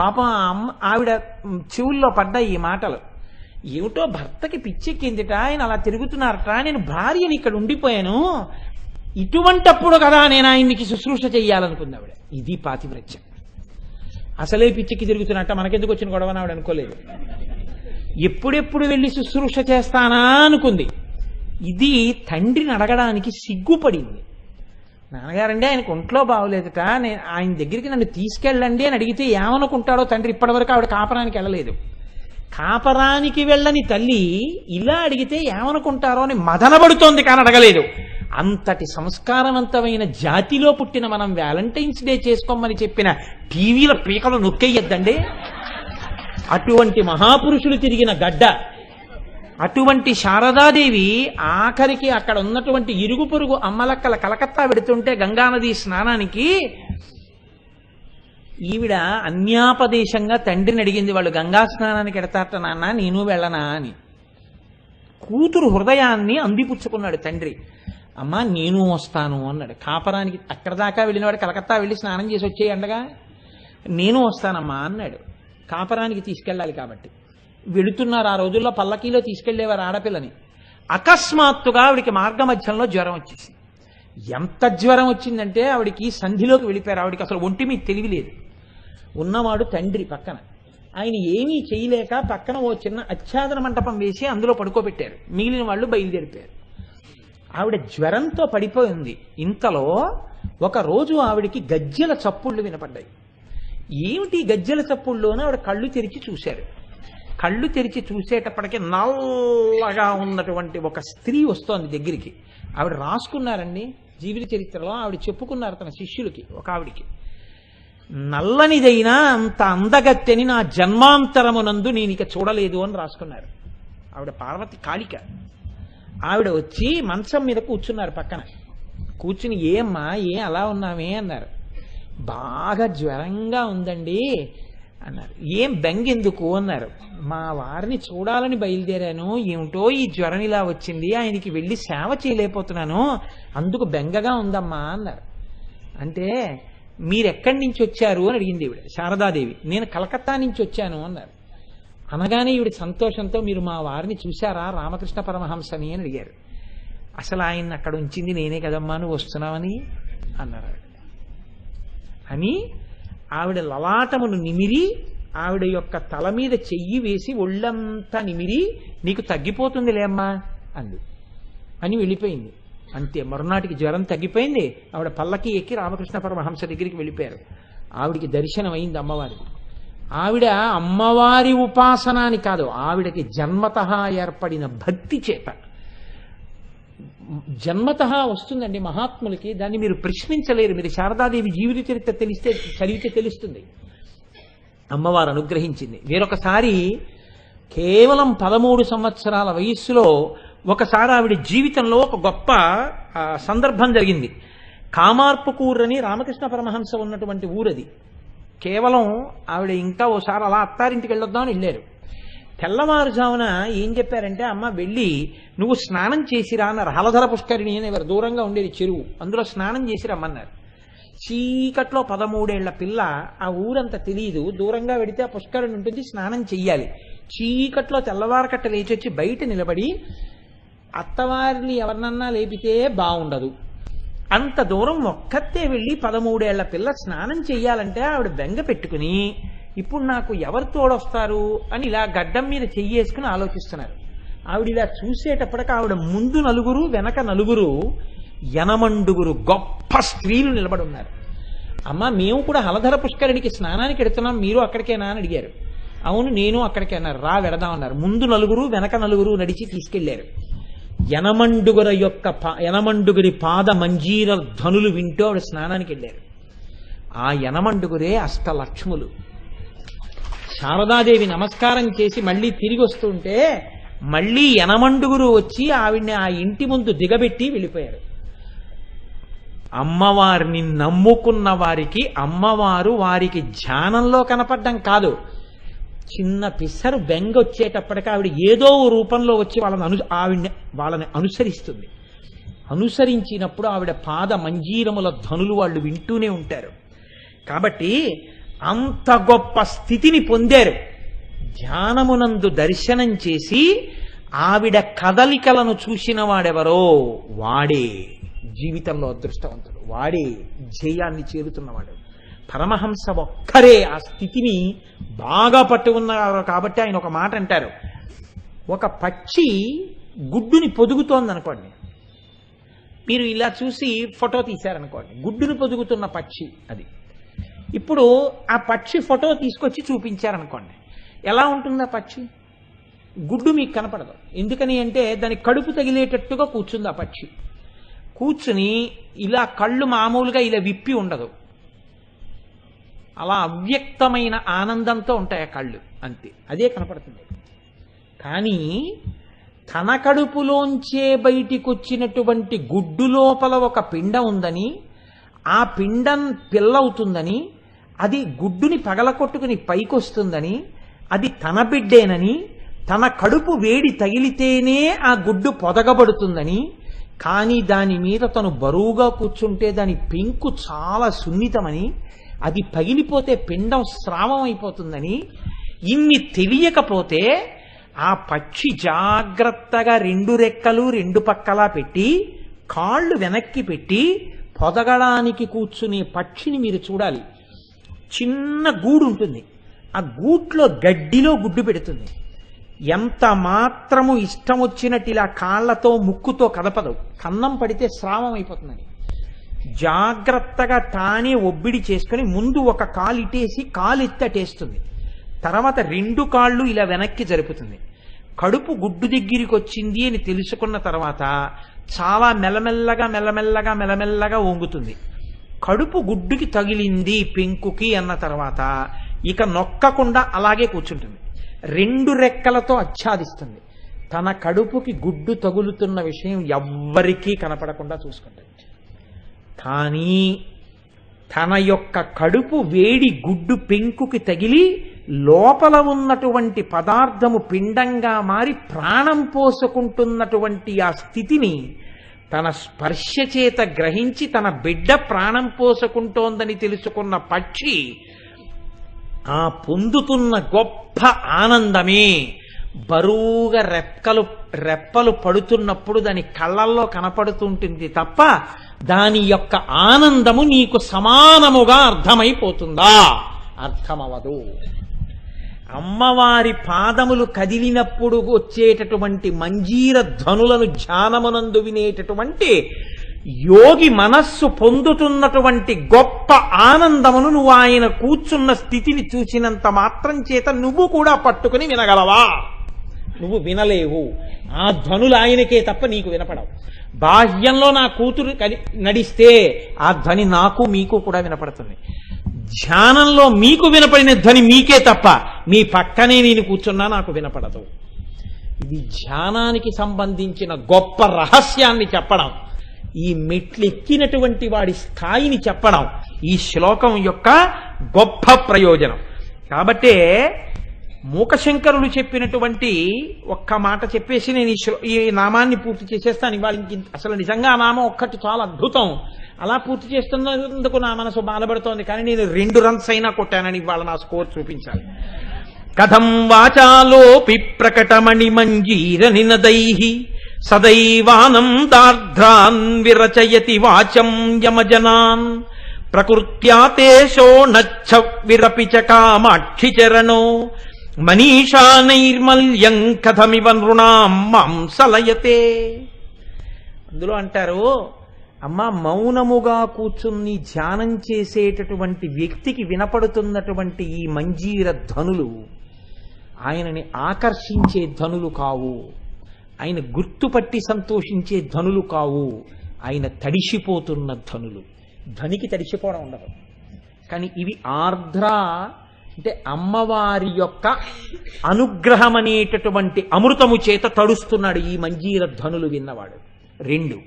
A: పాపం ఆవిడ చెవుల్లో పడ్డాయి ఈ మాటలు. ఏమిటో భర్తకి పిచ్చెక్కిందిట, ఆయన అలా తిరుగుతున్నారట, నేను భార్యని ఇక్కడ ఉండిపోయాను, ఇటువంటప్పుడు కదా నేను ఆయన్నికి శుశ్రూష చెయ్యాలనుకుంది ఆవిడ. ఇది పాతివ్రత్యం. అసలే పిచ్చికి తిరుగుతున్నట్ట మనకెందుకు వచ్చిన గొడవ ఆవిడ అనుకోలేదు. ఎప్పుడెప్పుడు వెళ్ళి శుశ్రూష చేస్తానా అనుకుంది. ఇది తండ్రిని అడగడానికి సిగ్గుపడింది. నాన్నగారండి ఆయనకు ఒంట్లో బాగోలేదుట, నేను ఆయన దగ్గరికి నన్ను తీసుకెళ్ళండి అని అడిగితే ఏమనుకుంటాడో తండ్రి. ఇప్పటివరకు ఆవిడ కాపరానికి వెళ్ళలేదు. కాపరానికి వెళ్ళని తల్లి ఇలా అడిగితే ఏమనుకుంటారో అని మదనపడుతోంది కానీ అడగలేదు. అంతటి సంస్కారవంతమైన జాతిలో పుట్టిన మనం వ్యాలంటైన్స్ డే చేసుకోమని చెప్పిన టీవీల పీకలు నొక్కేయద్దండి. అటువంటి మహాపురుషులు తిరిగిన గడ్డ. అటువంటి శారదాదేవి ఆఖరికి అక్కడ ఉన్నటువంటి ఇరుగు పొరుగు అమ్మలక్కల కలకత్తా పెడుతుంటే గంగానది స్నానానికి ఈవిడ అన్యాపదేశంగా తండ్రిని అడిగింది, వాళ్ళు గంగా స్నానానికి ఎడతారట నాన్న, నేను వెళ్ళనా అని. కూతురు హృదయాన్ని అందిపుచ్చుకున్నాడు తండ్రి. అమ్మా నేను వస్తాను అన్నాడు. కాపరానికి అక్కడ దాకా వెళ్ళినవాడు కలకత్తా వెళ్ళి స్నానం చేసి వచ్చేయండగా, నేను వస్తానమ్మా అన్నాడు. కాపరానికి తీసుకెళ్ళాలి కాబట్టి వెళుతున్నారు. ఆ రోజుల్లో పల్లకీలో తీసుకెళ్లేవారు ఆడపిల్లని. అకస్మాత్తుగా ఆవిడికి మార్గ మధ్యంలో జ్వరం వచ్చేసింది. ఎంత జ్వరం వచ్చిందంటే ఆవిడికి సంధిలోకి వెళ్ళిపోయారు. ఆవిడికి అసలు ఒంటి మీద తెలివి లేదు. ఉన్నవాడు తండ్రి పక్కన. ఆయన ఏమీ చేయలేక పక్కన ఓ చిన్న ఆచ్ఛాదన మంటపం వేసి అందులో పడుకోబెట్టారు. మిగిలిన వాళ్ళు బయలుదేరిపోయారు. ఆవిడ జ్వరంతో పడిపోయి ఉంది. ఇంతలో ఒకరోజు ఆవిడికి గజ్జెల చప్పుళ్ళు వినపడ్డాయి. ఏమిటి గజ్జెల చప్పుళ్ళు అని ఆవిడ కళ్ళు తెరిచి చూశారు. కళ్ళు తెరిచి చూసేటప్పటికీ నల్లగా ఉన్నటువంటి ఒక స్త్రీ వస్తోంది దగ్గరికి. ఆవిడ రాసుకున్నారండి జీవిత చరిత్రలో. ఆవిడ చెప్పుకున్నారు తన శిష్యులకి, ఒక ఆవిడికి, నల్లనిదైనా అంత అందగత్తెని నా జన్మాంతరమునందు నేను ఇక చూడలేదు అని రాసుకున్నారు. ఆవిడ పార్వతి కాళిక. ఆవిడ వచ్చి మంచం మీద కూర్చున్నారు పక్కన. కూర్చుని ఏమ్మా ఏం అలా ఉన్నామే అన్నారు. బాగా జ్వరంగా ఉందండి అన్నారు. ఏం బెంగెందుకు అన్నారు. మా వారిని చూడాలని బయలుదేరాను, ఏమిటో ఈ జ్వరం ఇలా వచ్చింది, ఆయనకి వెళ్ళి సేవ చేయలేకపోతున్నాను, అందుకు బెంగగా ఉందమ్మా అన్నారు. అంటే మీరెక్కడి నుంచి వచ్చారు అని అడిగింది ఈవిడ, శారదాదేవి. నేను కలకత్తా నుంచి వచ్చాను అన్నారు. అనగానే ఈవిడ సంతోషంతో మీరు మా వారిని చూశారా రామకృష్ణ పరమహంసని అని అడిగారు. అసలు ఆయన అక్కడ ఉంచింది నేనే కదమ్మా, నువ్వు వస్తున్నావని అన్నారు. అని ఆవిడ లలాటమును నిమిరి ఆవిడ యొక్క తల మీద చెయ్యి వేసి ఒళ్ళంతా నిమిరి నీకు తగ్గిపోతుందిలే అమ్మా అంది. అని వెళ్ళిపోయింది. అంతే, మరునాటికి జ్వరం తగ్గిపోయింది. ఆవిడ పల్లకి ఎక్కి రామకృష్ణ పరమహంస దగ్గరికి వెళ్ళిపోయారు. ఆవిడికి దర్శనం అయింది అమ్మవారికి. ఆవిడ అమ్మవారి ఉపాసన అని కాదు, ఆవిడకి జన్మతః ఏర్పడిన భక్తి చేత జన్మతః వస్తుందండి మహాత్ములకి. దాన్ని మీరు ప్రశ్నించలేరు. మీరు శారదాదేవి జీవిత చరిత్ర తెలిస్తే చదివితే తెలుస్తుంది. అమ్మవారు అనుగ్రహించింది. వేరొకసారి కేవలం 13 సంవత్సరాల వయస్సులో ఒకసారి ఆవిడ జీవితంలో ఒక గొప్ప సందర్భం జరిగింది. కామార్పుకూర్ అని రామకృష్ణ పరమహంస ఉన్నటువంటి ఊరది. కేవలం ఆవిడ ఇంకా ఓసారి అలా అత్తారింటికి వెళ్ళొద్దామని వెళ్ళారు. తెల్లవారుజామున ఏం చెప్పారంటే, అమ్మ వెళ్ళి నువ్వు స్నానం చేసిరా అన్నారు. హలధర పుష్కరిణి అని ఎవరు దూరంగా ఉండేది చెరువు, అందులో స్నానం చేసి రమ్మన్నారు. చీకట్లో 13 ఏళ్ల పిల్ల, ఆ ఊరంతా తెలియదు, దూరంగా వెడితే ఆ పుష్కరిణి ఉంటుంది, స్నానం చెయ్యాలి. చీకట్లో తెల్లవారకట్ట లేచి వచ్చి బయట నిలబడి అత్తవారిని ఎవరినన్నా లేపితే బాగుండదు, అంత దూరం ఒక్కతే వెళ్ళి 13 ఏళ్ల పిల్ల స్నానం చెయ్యాలంటే ఆవిడ బెంగ పెట్టుకుని ఇప్పుడు నాకు ఎవరు తోడొస్తారు అని ఇలా గడ్డం మీద చెయ్యేసుకుని ఆలోచిస్తున్నారు. ఆవిడ ఇలా చూసేటప్పటికి ఆవిడ ముందు నలుగురు వెనక నలుగురు 80 గొప్ప స్త్రీలు నిలబడి ఉన్నారు. అమ్మ మేము కూడా హలధర పుష్కరిణికి స్నానానికి వెడుతున్నాం, మీరు అక్కడికేనా అని అడిగారు. అవును నేను అక్కడికే అన్నారు. రా వెడదామన్నారు. ముందు నలుగురు వెనక నలుగురు నడిచి తీసుకెళ్లారు. 80 పాద మంజీర ధనులు వింటూ ఆవిడ స్నానానికి వెళ్ళారు. ఆ 80 అష్టలక్ష్ములు. శారదాదేవి నమస్కారం చేసి మళ్ళీ తిరిగి వస్తుంటే మళ్ళీ 80 వచ్చి ఆవిడ్ని ఆ ఇంటి ముందు దిగబెట్టి వెళ్ళిపోయారు. అమ్మవారిని నమ్ముకున్న వారికి అమ్మవారు వారికి ధ్యానంలో కనపడడం కాదు, చిన్న పిసరు బెంగ వచ్చేటప్పటికి ఆవిడ ఏదో రూపంలో వచ్చి వాళ్ళని అనుసరిస్తుంది. అనుసరించినప్పుడు ఆవిడ పాద మంజీరముల ధనులు వాళ్ళు వింటూనే ఉంటారు. కాబట్టి అంత గొప్ప స్థితిని పొందారు. ధ్యానమునందు దర్శనం చేసి ఆవిడ కదలికలను చూసిన వాడెవరో వాడే జీవితంలో అదృష్టవంతుడు, వాడే జయాన్ని చేరుతున్నవాడు. పరమహంస ఒక్కరే ఆ స్థితిని బాగా పట్టుకున్నారు. కాబట్టి ఆయన ఒక మాట అంటారు, ఒక పక్షి గుడ్డుని పొదుగుతోంది అనుకోండి, మీరు ఇలా చూసి ఫోటో తీశారనుకోండి, గుడ్డుని పొదుగుతున్న పక్షి అది. ఇప్పుడు ఆ పక్షి ఫోటో తీసుకొచ్చి చూపించారనుకోండి, ఎలా ఉంటుంది ఆ పక్షి? గుడ్డు మీకు కనపడదు. ఎందుకని అంటే దాని కడుపు తగిలేటట్టుగా కూర్చుంది ఆ పక్షి. కూర్చుని ఇలా కళ్ళు మామూలుగా ఇలా విప్పి ఉండదు, అలా అవ్యక్తమైన ఆనందంతో ఉంటాయి ఆ కళ్ళు, అంతే, అదే కనపడుతుంది. కానీ తన కడుపులోంచే బయటికొచ్చినటువంటి గుడ్డు లోపల ఒక పిండం ఉందని, ఆ పిండం పిల్లవుతుందని, అది గుడ్డుని పగలకొట్టుకుని పైకొస్తుందని, అది తన బిడ్డేనని తన కడుపు వేడి తగిలితేనే ఆ గుడ్డు పొదగబడుతుందని, కానీ దాని మీద తను బరువుగా కూర్చుంటే దాని పెంకు చాలా సున్నితమని, అది పగిలిపోతే పిండం స్రావం అయిపోతుందని ఇన్ని తెలియకపోతే ఆ పక్షి జాగ్రత్తగా 2 రెక్కలు 2 పక్కలా పెట్టి కాళ్ళు వెనక్కి పెట్టి పొదగడానికి కూర్చునే పక్షిని మీరు చూడాలి. చిన్న గూడు ఉంటుంది, ఆ గూట్లో గడ్డిలో గుడ్డు పెడుతుంది. ఎంత మాత్రము ఇష్టం వచ్చినట్టు ఇలా కాళ్లతో ముక్కుతో కదపదు, కన్నం పడితే స్రావం అయిపోతుందని. జాగ్రత్తగా తానే ఒబ్బిడి చేసుకుని ముందు ఒక కాలు ఇటేసి కాలు ఎత్తటేస్తుంది, తర్వాత 2 కాళ్ళు ఇలా వెనక్కి జరుపుతుంది. కడుపు గుడ్డు దగ్గరికి వచ్చింది అని తెలుసుకున్న తర్వాత చాలా మెల్లమెల్లగా వంగుతుంది. కడుపు గుడ్డుకి తగిలింది పెంకుకి అన్న తర్వాత ఇక నొక్కకుండా అలాగే కూర్చుంటుంది. 2 రెక్కలతో ఆచ్ఛాదిస్తుంది. తన కడుపుకి గుడ్డు తగులుతున్న విషయం ఎవ్వరికీ కనపడకుండా చూసుకుంటుంది. కానీ తన యొక్క కడుపు వేడి గుడ్డు పెంకుకి తగిలి లోపల ఉన్నటువంటి పదార్థము పిండంగా మారి ప్రాణం పోసుకుంటున్నటువంటి ఆ స్థితిని తన స్పర్శ చేత గ్రహించి తన బిడ్డ ప్రాణం పోసుకుంటోందని తెలుసుకున్న పక్షి ఆ పొందుతున్న గొప్ప ఆనందమే బరువుగా రెప్పలు పడుతున్నప్పుడు దాని కళ్ళల్లో కనపడుతుంటుంది తప్ప దాని యొక్క ఆనందము నీకు సమానముగా అర్థమైపోతుందా? అర్థమవదు. అమ్మవారి పాదములు కదిలినప్పుడు వచ్చేటటువంటి మంజీర ధ్వనులను ధ్యానమునందు వినేటటువంటి యోగి మనస్సు పొందుతున్నటువంటి గొప్ప ఆనందమును నువ్వు ఆయన కూర్చున్న స్థితిని చూసినంత మాత్రం చేత నువ్వు కూడా పట్టుకుని వినగలవా? నువ్వు వినలేవు. ఆ ధ్వనులు ఆయనకే తప్ప నీకు వినపడవు. బాహ్యంలో నా కూతురు నడిస్తే ఆ ధ్వని నాకు మీకు కూడా వినపడుతుంది. ధ్యానంలో మీకు వినపడిన ధ్వని మీకే తప్ప మీ పక్కనే నేను కూర్చున్నా నాకు వినపడదు. ఇది ధ్యానానికి సంబంధించిన గొప్ప రహస్యాన్ని చెప్పడం, ఈ మెట్లెక్కినటువంటి వాడి స్థాయిని చెప్పడం ఈ శ్లోకం యొక్క గొప్ప ప్రయోజనం. కాబట్టే మూకశంకరులు చెప్పినటువంటి ఒక్క మాట చెప్పేసి నేను ఈ నామాన్ని పూర్తి చేసేస్తాను. ఇవాళ అసలు నిజంగా ఆ నామం ఒక్కటి చాలా అద్భుతం. అలా పూర్తి చేస్తున్నందుకు నా మనసు బాధపడుతోంది, కానీ నేను 2 రన్స్ అయినా కొట్టానని ఇవాళ నా స్కోర్ చూపించాలి. కథం వాచాలోపి ప్రకటమణి మంజీర నినదైః సదైవానం దార్ధ్రాన్ విరచయతి వాచం యమజనాన్ ప్రకృత్యా తేషో నచ్చ విరపి చ కామాక్షి చరణో మనీషా నైర్మల్యం కథమివ నృణాం మాంసలయతే. అందులో అంటారు, అమ్మ మౌనముగా కూర్చుని ధ్యానం చేసేటటువంటి వ్యక్తికి వినపడుతున్నటువంటి ఈ మంజీర ధ్వనులు ఆయనని ఆకర్షించే ధ్వనులు కావు, ఆయన గుర్తుపట్టి సంతోషించే ధ్వనులు కావు, ఆయన తడిసిపోతున్న ధ్వనులు. ధ్వనికి తడిసిపోవడం ఉండదు, కానీ ఇవి ఆర్ద్ర అంటే అమ్మవారి యొక్క అనుగ్రహం అనేటటువంటి అమృతము చేత తడుస్తున్నాడు ఈ మంజీర ధ్వనులు విన్నవాడు. 2,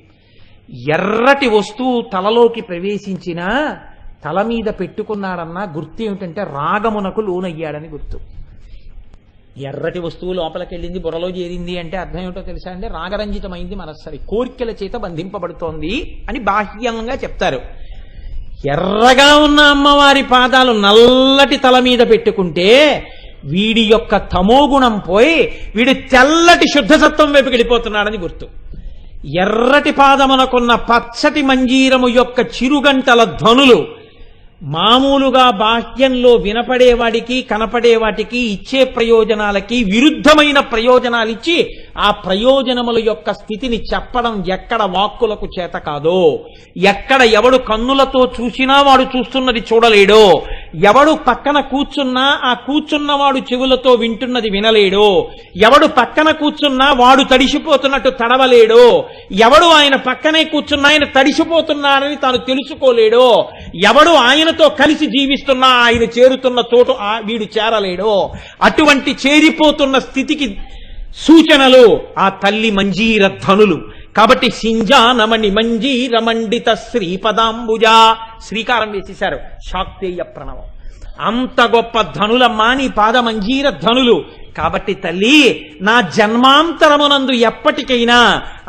A: ఎర్రటి వస్తువు తలలోకి ప్రవేశించినా తల మీద పెట్టుకున్నాడన్నా గుర్తు ఏమిటంటే రాగమునకు లోనయ్యాడని గుర్తు. ఎర్రటి వస్తువు లోపలికి వెళ్ళింది, బుర్రలో చేరింది అంటే అర్థం ఏమిటో తెలుసా అండి? రాగరంజితమైంది మనస్సరి, కోరికల చేత బంధింపబడుతోంది అని బాహ్యంగా చెప్తారు. ఎర్రగా ఉన్న అమ్మవారి పాదాలు నల్లటి తల మీద పెట్టుకుంటే వీడి యొక్క తమోగుణం పోయి వీడి తెల్లటి శుద్ధసత్వం వైపుకి వెళ్ళిపోతున్నాడని గుర్తు. ఎర్రటి పాదమునకున్న పచ్చటి మంజీరము యొక్క చిరుగంటల ధ్వనులు మామూలుగా బాహ్యంలో వినపడేవాడికి కనపడేవాటికి ఇచ్చే ప్రయోజనాలకి విరుద్ధమైన ప్రయోజనాలు ఇచ్చి ఆ ప్రయోజనముల యొక్క స్థితిని చెప్పడం ఎక్కడ వాక్కులకు చేత కాదో, ఎక్కడ ఎవడు కన్నులతో చూసినా వాడు చూస్తున్నది చూడలేడో, ఎవడు పక్కన కూర్చున్నా ఆ కూర్చున్నవాడు చెవులతో వింటున్నది వినలేడో, ఎవడు పక్కన కూర్చున్నా వాడు తడిసిపోతున్నట్టు తడవలేడో, ఎవడు ఆయన పక్కనే కూర్చున్నా ఆయన తడిసిపోతున్నాడని తాను తెలుసుకోలేడో, ఎవడు ఆయనతో కలిసి జీవిస్తున్నా ఆయన చేరుతున్న చోటు వీడు చేరలేడో, అటువంటి చేరిపోతున్న స్థితికి సూచనలు ఆ తల్లి మంజీర ధ్వనులు. కాబట్టి సింజానమణి మంజీర మండిత శ్రీపదాంబుజ శ్రీకారం వేసేశారు. శాక్తేయ ప్రణవం. అంత గొప్ప ధనులమ్మా నీ పాదమంజీర ధనులు. కాబట్టి తల్లి, నా జన్మాంతరమునందు ఎప్పటికైనా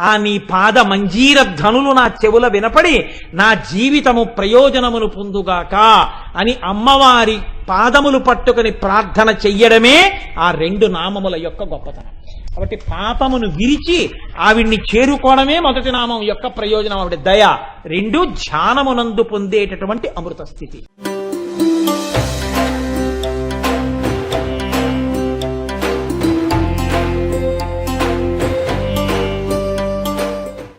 A: ఆ నీ పాద మంజీర ధనులు నా చెవుల వినపడి నా జీవితము ప్రయోజనమును పొందుగాక అని అమ్మవారి పాదములు పట్టుకుని ప్రార్థన చెయ్యడమే ఆ 2 నామముల యొక్క గొప్పతనం. కాబట్టి పాపమును విరిచి ఆవిడ్ని చేరుకోవడమే మొదటి నామం యొక్క ప్రయోజనం. ఆవిడ దయ. 2 ధ్యానమునందు పొందేటటువంటి అమృత స్థితి.